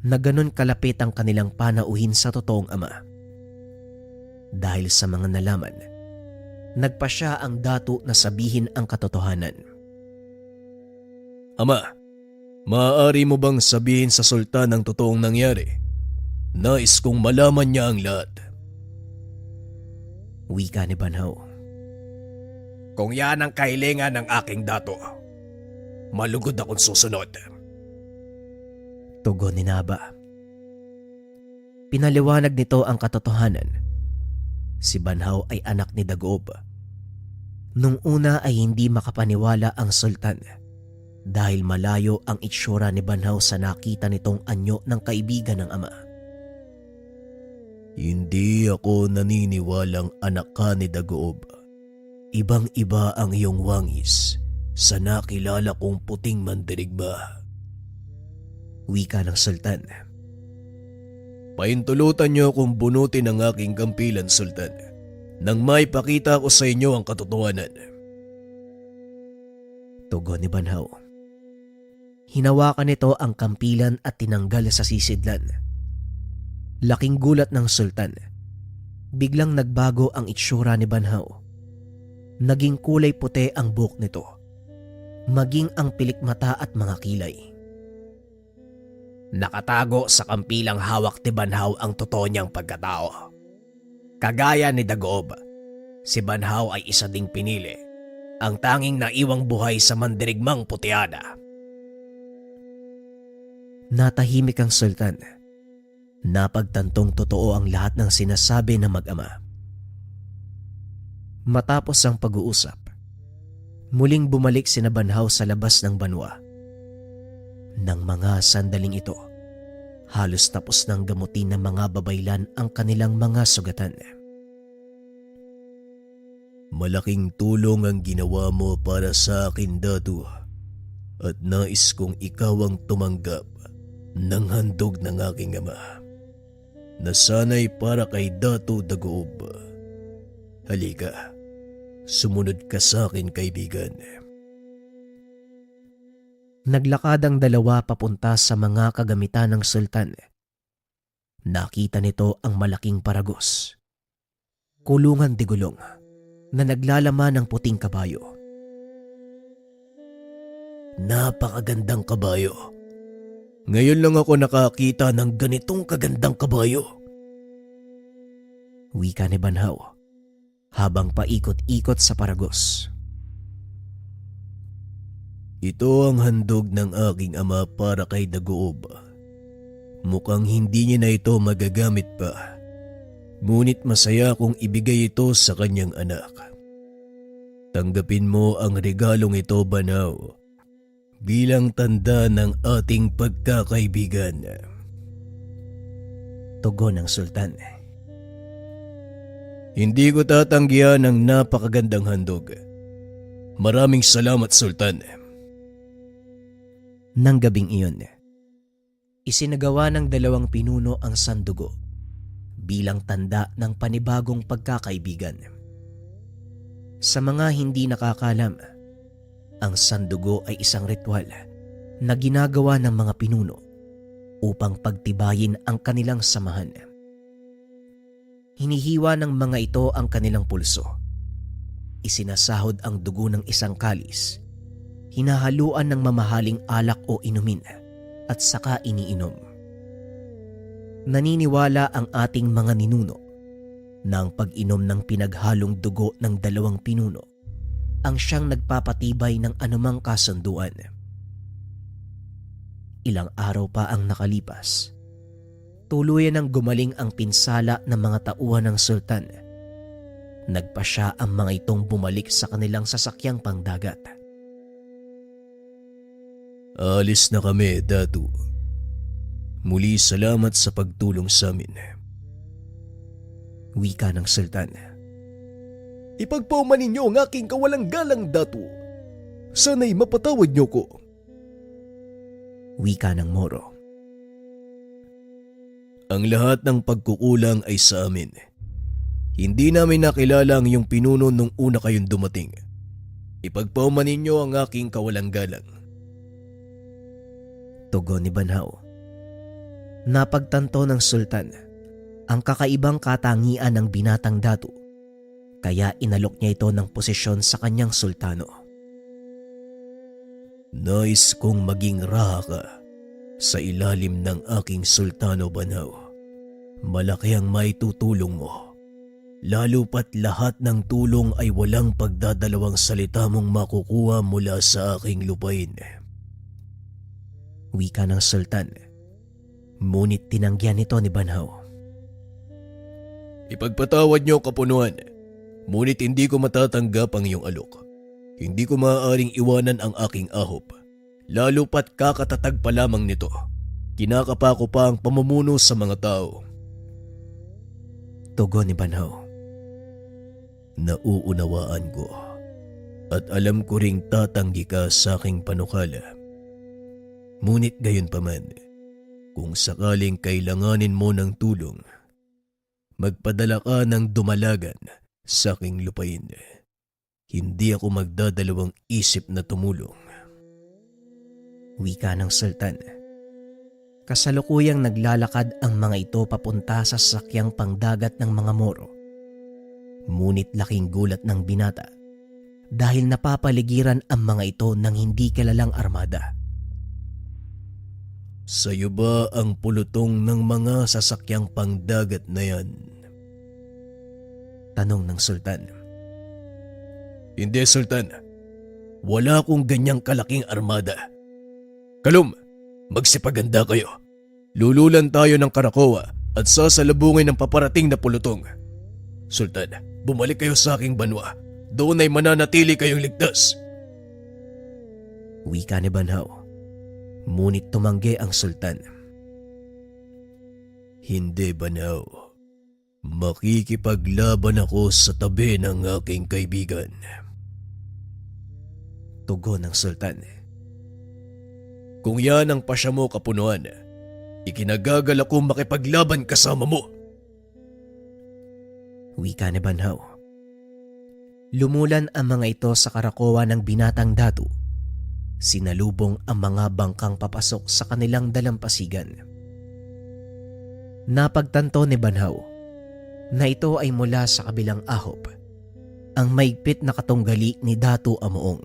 na ganun kalapit ang kanilang panauhin sa totoong ama. Dahil sa mga nalaman, nagpa siya ang dato na sabihin ang katotohanan. Ama, maaari mo bang sabihin sa sultan ang totoong nangyari? Nais kong malaman niya ang lahat. Wika ni Banhaw. Kung yan ang kahilingan ng aking dato, malugod akong susunod. Tugon ni Naba. Pinaliwanag nito ang katotohanan. Si Banhaw ay anak ni Dagob. Nung una ay hindi makapaniwala ang sultan dahil malayo ang itsura ni Banhaw sa nakita nitong anyo ng kaibigan ng ama. Hindi ako naniniwalang anak ka ni Dagob. Ibang-iba ang iyong wangis sa nakilala kong puting mandirigma. Wika ng sultan. Paintulutan niyo kung bunutin ang aking kampilan, Sultan, nang maipakita ko sa inyo ang katotohanan. Tugon ni Banhaw. Hinawakan nito ang kampilan at tinanggal sa sisidlan. Laking gulat ng sultan. Biglang nagbago ang itsura ni Banhaw. Naging kulay puti ang buhok nito, maging ang pilikmata at mga kilay. Nakatago sa kampilang hawak ni Banhaw ang totoo niyang pagkatao. Kagaya ni Dagob, si Banhaw ay isa ding pinili, ang tanging naiwang buhay sa mandirigmang putiada. Natahimik ang sultan. Napagtantong totoo ang lahat ng sinasabi ng mag-ama. Matapos ang pag-uusap, muling bumalik sina Banhaw sa labas ng banwa. Nang mga sandaling ito, halos tapos nang gamutin ng mga babaylan ang kanilang mga sugatan. Malaking tulong ang ginawa mo para sa akin, Datu, at nais kong ikaw ang tumanggap ng handog ng aking ama. Nasanay para kay Datu Dagob. Halika, sumunod ka sa akin, kaibigan. Naglakad ang dalawa papunta sa mga kagamitan ng sultan. Nakita nito ang malaking paragos. Kulungan de gulong na naglalaman ng puting kabayo. Napakagandang kabayo. Ngayon lang ako nakakita ng ganitong kagandang kabayo. Wika ni Banhaw habang paikot-ikot sa paragos. Ito ang handog ng aking ama para kay Dagob. Mukhang hindi niya na ito magagamit pa. Ngunit masaya kong ibigay ito sa kanyang anak. Tanggapin mo ang regalong ito, Banhaw, bilang tanda ng ating pagkakaibigan. Tugon ng sultan. Hindi ko tatanggihan ang napakagandang handog. Maraming salamat, Sultan. Nang gabing iyon, isinagawa ng dalawang pinuno ang sandugo bilang tanda ng panibagong pagkakaibigan. Sa mga hindi nakakalam, ang sandugo ay isang ritual na ginagawa ng mga pinuno upang pagtibayin ang kanilang samahan. Hinihiwa ng mga ito ang kanilang pulso. Isinasahod ang dugo ng isang kalis, hinahaluan ng mamahaling alak o inumin at saka iniinom. Naniniwala ang ating mga ninuno na ang pag-inom ng pinaghalong dugo ng dalawang pinuno ang siyang nagpapatibay ng anumang kasunduan. Ilang araw pa ang nakalipas. Tuluyan ng gumaling ang pinsala ng mga tauhan ng sultan. Nagpa siya ang mga itong bumalik sa kanilang sasakyang pangdagat. Alis na kami, Datu. Muli salamat sa pagtulong sa amin. Wika ng sultan. Ipagpauman ninyo ang aking kawalang galang, Datu. Sana'y mapatawad niyo ko. Wika ng Moro. Ang lahat ng pagkukulang ay sa amin. Hindi namin nakilala ang iyong pinuno nung una kayong dumating. Ipagpauman ninyo ang aking kawalang galang. Tugon ni Banhaw. Napagtanto ng sultan ang kakaibang katangian ng binatang Datu, kaya inalok niya ito ng posisyon sa kanyang sultano. Nais kong maging raha ka sa ilalim ng aking sultano, Banhaw. Malaki ang maitutulong mo. Lalo pat lahat ng tulong ay walang pagdadalawang salita mong makukuha mula sa aking lupain. Wika ng sultan. Ngunit tinanggihan ito ni Banhaw. Ipagpatawad niyo, kapunuan. Ngunit hindi ko matatanggap ang iyong alok. Hindi ko maaaring iwanan ang aking ahop. Lalo pat kakatatag pa lamang nito. Kinakapa ko pa ang pamumuno sa mga tao. Tugon ni Banhaw. Nauunawaan ko. At alam ko ring tatanggi ka sa aking panukala. Ngunit gayon pa man, kung sakaling kailanganin mo ng tulong, magpadala ka ng dumalagan sa aking lupain. Hindi ako magdadalawang isip na tumulong. Wika ng sultan. Kasalukuyang naglalakad ang mga ito papunta sa sasakyang pangdagat ng mga Moro. Ngunit laking gulat ng binata dahil napapaligiran ang mga ito ng hindi kilalang armada. Sa'yo ba ang pulutong ng mga sasakyang pangdagat na yan? Tanong ng sultan. Hindi, Sultan. Wala akong ganyang kalaking armada. Kalum, magsipaganda kayo. Lululan tayo ng Karakoa at sasalubungin ng paparating na pulutong. Sultan, bumalik kayo sa aking banwa. Doon ay mananatili kayong ligtas. Wika ni Banhaw. Ngunit tumanggi ang sultan. Hindi, Banhaw. Makikipaglaban ako sa tabi ng aking kaibigan. Tugon ng sultan. Kung yan ang pasya mo, kapunuan, ikinagagal ako makipaglaban kasama mo. Wika ni Banhaw. Lumulan ang mga ito sa Karakoa ng binatang Datu. Sinalubong ang mga bangkang papasok sa kanilang dalampasigan. Napagtanto ni Banhaw na ito ay mula sa kabilang ahop, ang maigpit na katunggali ni Datu Amoong.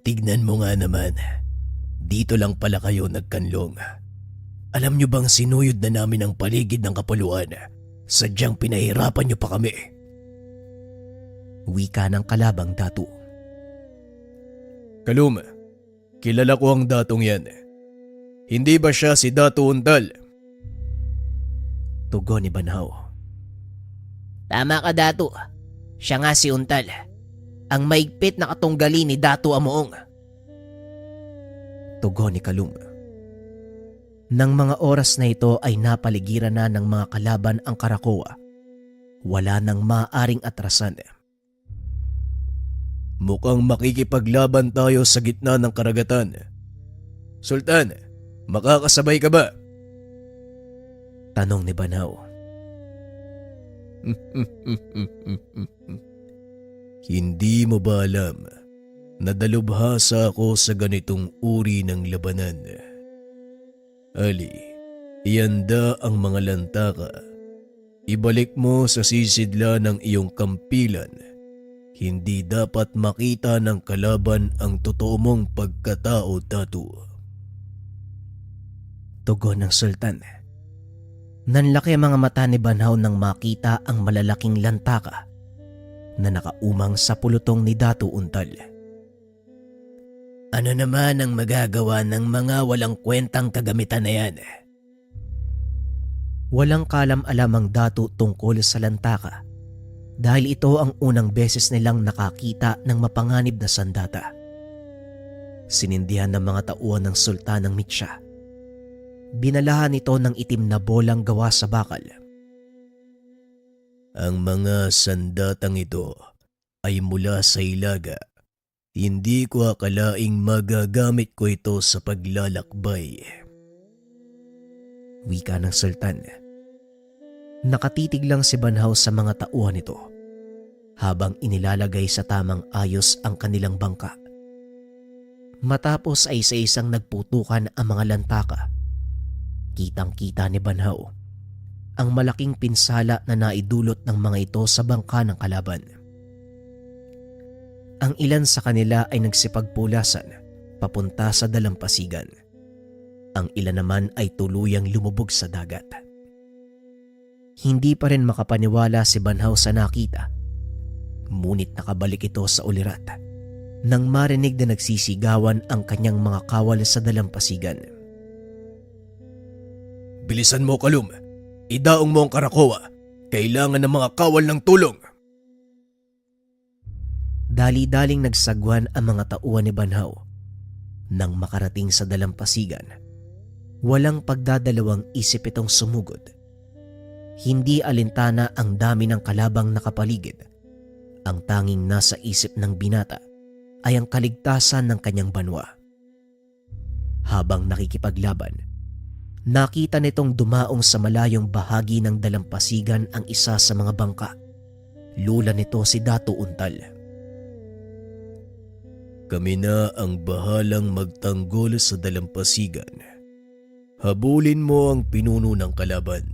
Tignan mo nga naman, dito lang pala kayo nagkanlong. Alam nyo bang sinuyod na namin ang paligid ng kapuluan? Sadyang pinahirapan nyo pa kami. Wika ng kalabang Datu. Kalum, kilala ko ang datong yan. Hindi ba siya si Datu Untal? Tugon ni Banhaw. Tama ka, Datu. Siya nga si Untal, ang maigpit na katunggali ni Datu Amoong. Tugon ni Kalum. Nang mga oras na ito ay napaligiran na ng mga kalaban ang Karakoa. Wala nang maaring atrasan. Mukhang makikipaglaban tayo sa gitna ng karagatan. Sultan, makakasabay ka ba? Tanong ni Banhaw. Hindi mo ba alam na dalubhasa ako sa ganitong uri ng labanan? Ali, ihanda ang mga lantaka. Ibalik mo sa sisidla ng iyong kampilan. Hindi dapat makita ng kalaban ang totoo mong pagkatao, Datu. Tugon ng sultan. Nanlaki ang mga mata ni Banhaw nang makita ang malalaking lantaka na nakaumang sa pulutong ni Datu Untal. Ano naman ang magagawa ng mga walang kwentang kagamitan na yan? Walang kalam-alam ang Datu tungkol sa lantaka dahil ito ang unang beses nilang nakakita ng mapanganib na sandata. Sinindihan ng mga tauhan ng sultan ng Mitsya. Binalahan ito ng itim na bolang gawa sa bakal. Ang mga sandatang ito ay mula sa Ilaga. Hindi ko akalaing magagamit ko ito sa paglalakbay. Wika ng Sultan. Nakatitig lang si Banhaw sa mga tauhan nito habang inilalagay sa tamang ayos ang kanilang bangka. Matapos ay isa-isang nagputukan ang mga lantaka. Kitang-kita ni Banhaw ang malaking pinsala na naidulot ng mga ito sa bangka ng kalaban. Ang ilan sa kanila ay nagsipagpulasan papunta sa dalampasigan. Ang ilan naman ay tuluyang lumubog sa dagat. Hindi pa rin makapaniwala si Banhaw sa nakita. Ngunit nakabalik ito sa ulirat nang marinig na nagsisigawan ang kanyang mga kawal sa dalampasigan. Bilisan mo, Kalum. Idaong mo ang Karakoa. Kailangan ng mga kawal ng tulong. Dali-daling nagsagwan ang mga tauhan ni Banhaw. Nang makarating sa dalampasigan, walang pagdadalawang isip itong sumugod. Hindi alintana ang dami ng kalabang nakapaligid. Ang tanging nasa isip ng binata ay ang kaligtasan ng kanyang banwa. Habang nakikipaglaban, nakita nitong dumaong sa malayong bahagi ng dalampasigan ang isa sa mga bangka. Lula nito si Dato Untal. Kami na ang bahalang magtanggol sa dalampasigan. Habulin mo ang pinuno ng kalaban.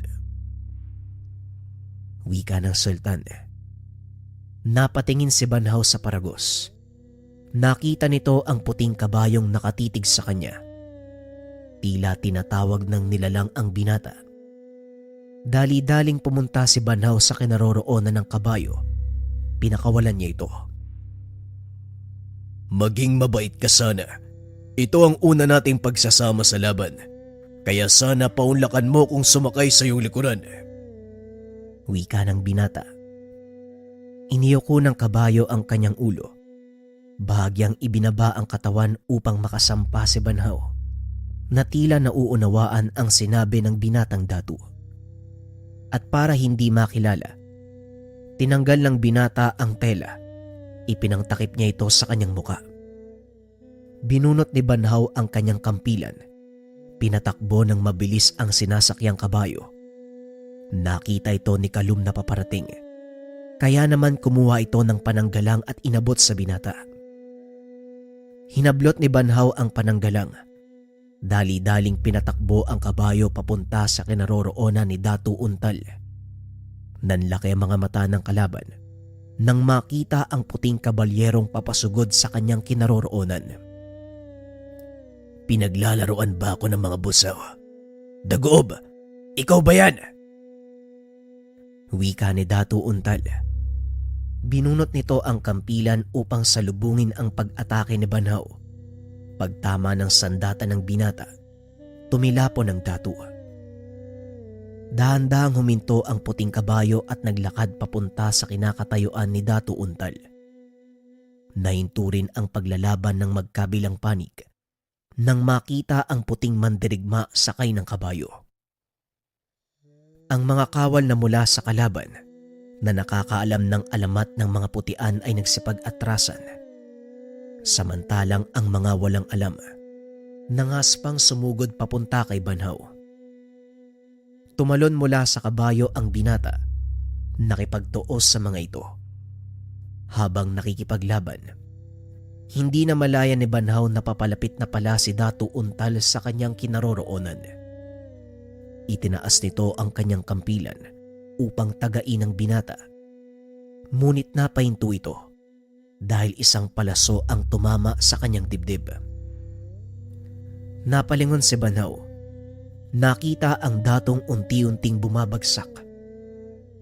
Wika ng Sultan. Napatingin si Banhaw sa paragos. Nakita nito ang puting kabayong nakatitig sa kanya. Tila tinatawag ng nilalang ang binata. Dali-daling pumunta si Banhaw sa kinaroroonan ng kabayo. Pinakawalan niya ito. Maging mabait ka sana. Ito ang una nating pagsasama sa laban. Kaya sana paunlakan mo kung sumakay sa iyong likuran. Wika ng binata. Iniyoko ng kabayo ang kanyang ulo. Bahagyang ibinaba ang katawan upang makasampa si Banhaw, na tila nauunawaan ang sinabi ng binatang Datu. At para hindi makilala, tinanggal ng binata ang tela. Ipinangtakip niya ito sa kanyang muka. Binunot ni Banhaw ang kanyang kampilan. Pinatakbo ng mabilis ang sinasakyang kabayo. Nakita ito ni Kalum na paparating. Kaya naman kumuha ito ng pananggalang at inabot sa binata. Hinablot ni Banhaw ang pananggalang. Dali-daling pinatakbo ang kabayo papunta sa kinaroroonan ni Datu Untal. Nanlaki ang mga mata ng kalaban nang makita ang puting kabalyerong papasugod sa kanyang kinaroroonan. Pinaglalaroan ba ako ng mga busaw? Dagoob, ikaw ba yan? Wika ni Datu Untal. Binunot nito ang kampilan upang salubungin ang pag-atake ni Banhaw. Pagtama ng sandata ng binata, tumilapo ng Datu. Dahan-dahang huminto ang puting kabayo at naglakad papunta sa kinakatayuan ni Datu Untal. Nahinto rin ang paglalaban ng magkabilang panig nang makita ang puting mandirigma sakay ng kabayo. Ang mga kawal na mula sa kalaban na nakakaalam ng alamat ng mga putian ay nagsipag-atrasan. Samantalang ang mga walang alam nangaspang sumugod papunta kay Banhaw. Tumalon mula sa kabayo ang binata, nakipagtuos sa mga ito. Habang nakikipaglaban, hindi na malaya ni Banhaw na papalapit na pala si Datu Untal sa kanyang kinaroroonan. Itinaas nito ang kanyang kampilan upang tagain ang binata. Ngunit napahinto ito dahil isang palaso ang tumama sa kanyang dibdib. Napalingon si Banhaw. Nakita ang datong unti-unting bumabagsak.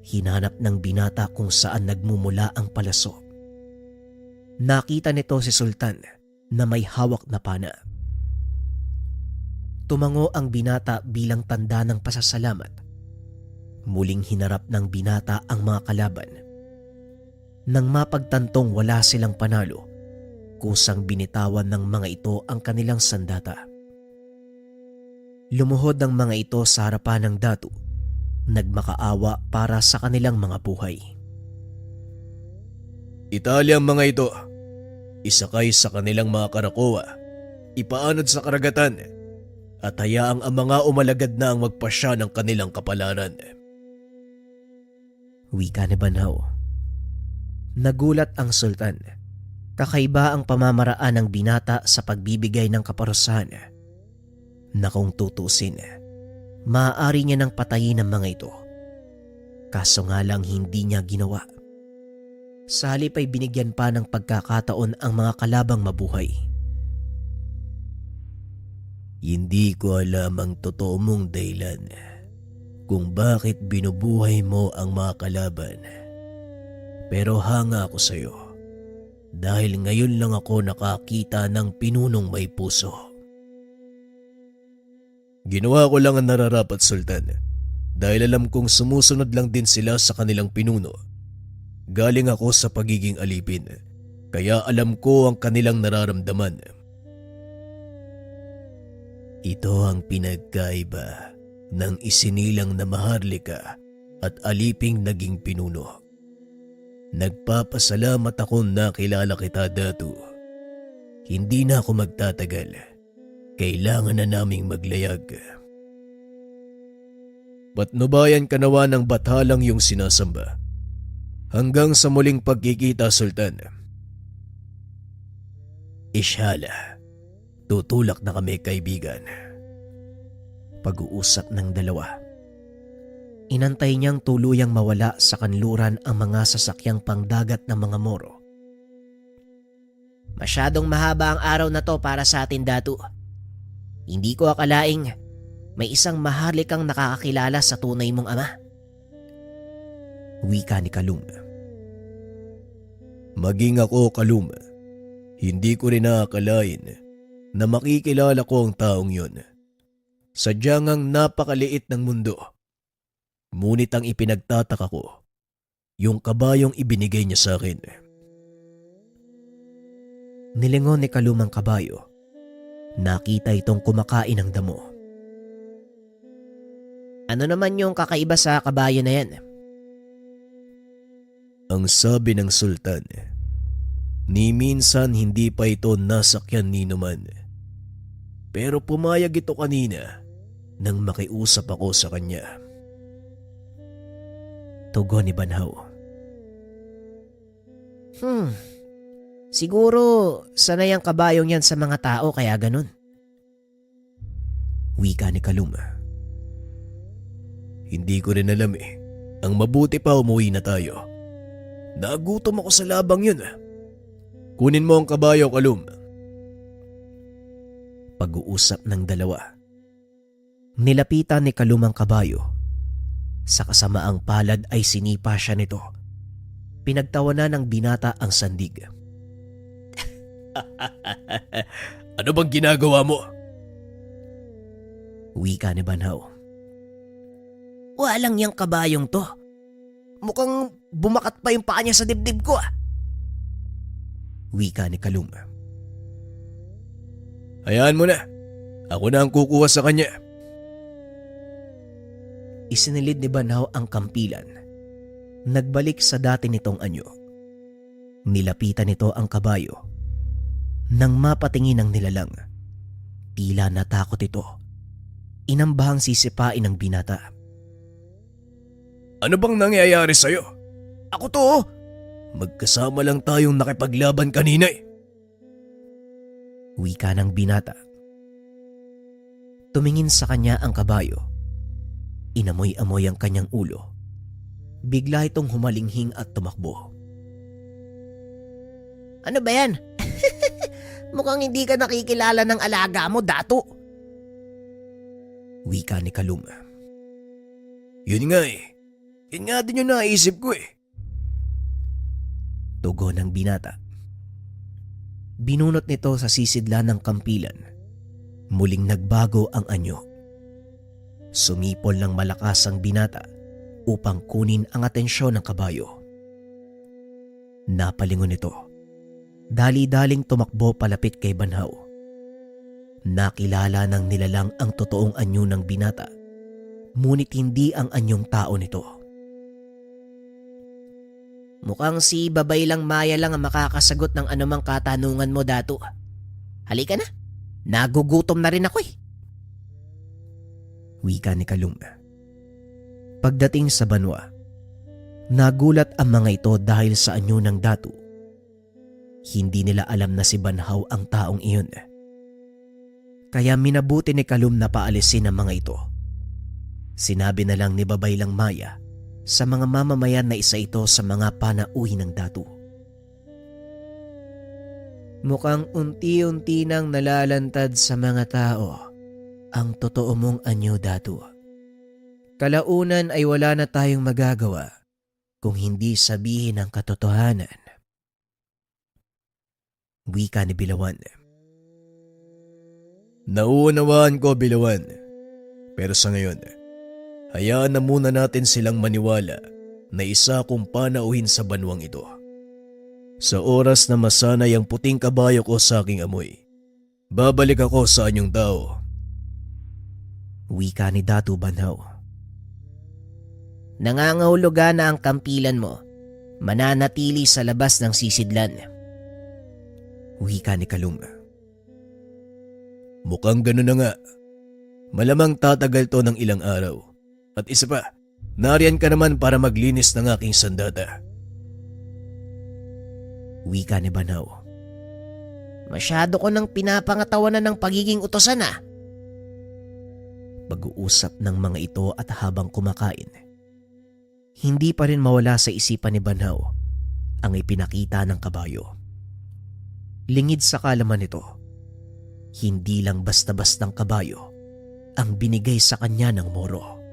Hinanap ng binata kung saan nagmumula ang palaso. Nakita nito si Sultan na may hawak na pana. Tumango ang binata bilang tanda ng pasasalamat. Muling hinarap ng binata ang mga kalaban. Nang mapagtantong wala silang panalo, kusang binitawan ng mga ito ang kanilang sandata. Lumuhod ang mga ito sa harapan ng Datu, nagmakaawa para sa kanilang mga buhay. Italia ang mga ito. isakay sa kanilang mga karakoa, ipaanod sa karagatan, at hayaang ang mga umalagad na ang magpasya ng kanilang kapalaran. Wika ni Banhaw. Nagulat ang sultan. Kakaiba ang pamamaraan ng binata sa pagbibigay ng kaparusahan na kung tutusin, maaari niya nang patayin ang mga ito. Kaso nga lang hindi niya ginawa. Sa halip ay binigyan pa ng pagkakataon ang mga kalabang mabuhay. Hindi ko alam ang totoo mong dahilan kung bakit binubuhay mo ang mga kalaban. Pero hanga ako sa iyo dahil ngayon lang ako nakakita ng pinunong may puso. Ginawa ko lang ang nararapat, Sultan, dahil alam kong sumusunod lang din sila sa kanilang pinuno. Galing ako sa pagiging alipin, kaya alam ko ang kanilang nararamdaman. Ito ang pinagkaiba ng isinilang na Maharlika at aliping naging pinuno. Nagpapasalamat ako na kilala kita, Datu. Hindi na ako magtatagal. Kailangan na naming maglayag. Patnubayan ka nawa ng bathalang yung sinasamba. Hanggang sa muling pagkikita, Sultan. Ishala, tutulak na kami, kaibigan. Pag-uusap ng dalawa. Inantay niyang tuluyang mawala sa kanluran ang mga sasakyang pangdagat ng mga Moro. Masyadong mahaba ang araw na to para sa atin, Datu. Hindi ko akalaing may isang maharlikang nakakakilala sa tunay mong ama. Wika ni Kalum. Maging ako, Kalum, hindi ko rin nakakalain na makikilala ko ang taong yun. Sadyang ang napakaliit ng mundo. Ngunit ang ipinagtataka ko, yung kabayong ibinigay niya sa akin. Nilingon ni Kalum ang kabayo. Nakita itong kumakain ng damo. Ano naman yung kakaiba sa kabayo na yan? Ang sabi ng sultan, ni minsan hindi pa ito nasakyan ni Numan. Pero pumayag ito kanina nang makiusap ako sa kanya. Tugon ni Banhaw. Siguro sanay ang kabayong yan sa mga tao kaya ganun. Wika ni Kalum. Hindi ko rin alam eh. Ang mabuti pa umuwi na tayo. Nagutom ako sa labang yun. Kunin mo ang kabayo, Kalum. Pag-uusap ng dalawa. Nilapitan ni Kalum ang kabayo. Sa kasamaang palad ay sinipa siya nito. Pinagtawanan ng binata ang sandig. Ano bang ginagawa mo? Wika ni Banhaw. Walang yang kabayong to. Mukhang bumakat pa yung paa niya sa dibdib ko ah. Wika ni Kalum. Hayaan mo na. Ako na ang kukuha sa kanya. Isinilid ni Banhaw ang kampilan. Nagbalik sa dati nitong anyo. Nilapitan nito ang kabayo. Nang mapatingin ang nilalang, tila natakot ito. Inambahang sisipain ng binata. Ano bang nangyayari sa'yo? Ako to oh. Magkasama lang tayong nakipaglaban kanina eh. Wika ng binata. Tumingin sa kanya ang kabayo. Inamoy-amoy ang kanyang ulo. Bigla itong humalinghing at tumakbo. Ano ba yan? Mukhang hindi ka nakikilala ng alaga mo, Datu. Wika ni Kalum. Yun nga eh. Yun nga din yung naisip ko eh. Tugon ng binata. Binunot nito sa sisidlan ng kampilan. Muling nagbago ang anyo. Sumipol ng malakas ang binata upang kunin ang atensyon ng kabayo. Napalingon ito. Dali-daling tumakbo palapit kay Banhaw. Nakilala ng nilalang ang totoong anyo ng binata, ngunit hindi ang anyong tao nito. Mukhang si Babay lang Maya lang ang makakasagot ng anumang katanungan mo, Dato. Halika na. Nagugutom na rin ako eh. Wika ni Kalum. Pagdating sa banwa, nagulat ang mga ito dahil sa anyo ng Dato. Hindi nila alam na si Banhaw ang taong iyon. Kaya minabuti ni Kalum na paalisin ang mga ito. Sinabi na lang ni Babay lang Maya sa mga mamamayan na isa ito sa mga panauhi ng Dato. Mukhang unti-unti nang nalalantad sa mga tao ang totoo mong anyo, Dato. Kalaunan ay wala na tayong magagawa kung hindi sabihin ang katotohanan. Wika ni Bilawan. Nauunawaan ko, Bilawan. Pero sa ngayon, hayaan na muna natin silang maniwala na isa akong panauhin sa banwang ito. Sa oras na masanay ang puting kabayo ko sa aking amoy, babalik ako sa anyong tao. Wika ni Dato Banhaw. Nangangahulugan na ang kampilan mo. Mananatili sa labas ng sisidlan. Wika ni Kalum. Mukhang gano'n na nga. Malamang tatagal to ng ilang araw. At isa pa, nariyan ka naman para maglinis ng aking sandata. Wika ni Banhaw. Masyado ko nang pinapangatawanan ng pagiging utosan ah. Pag-uusap ng mga ito at habang kumakain, hindi pa rin mawala sa isipan ni Banhaw ang ipinakita ng kabayo. Lingid sa kalaman nito, hindi lang basta-bastang kabayo ang binigay sa kanya ng Moro.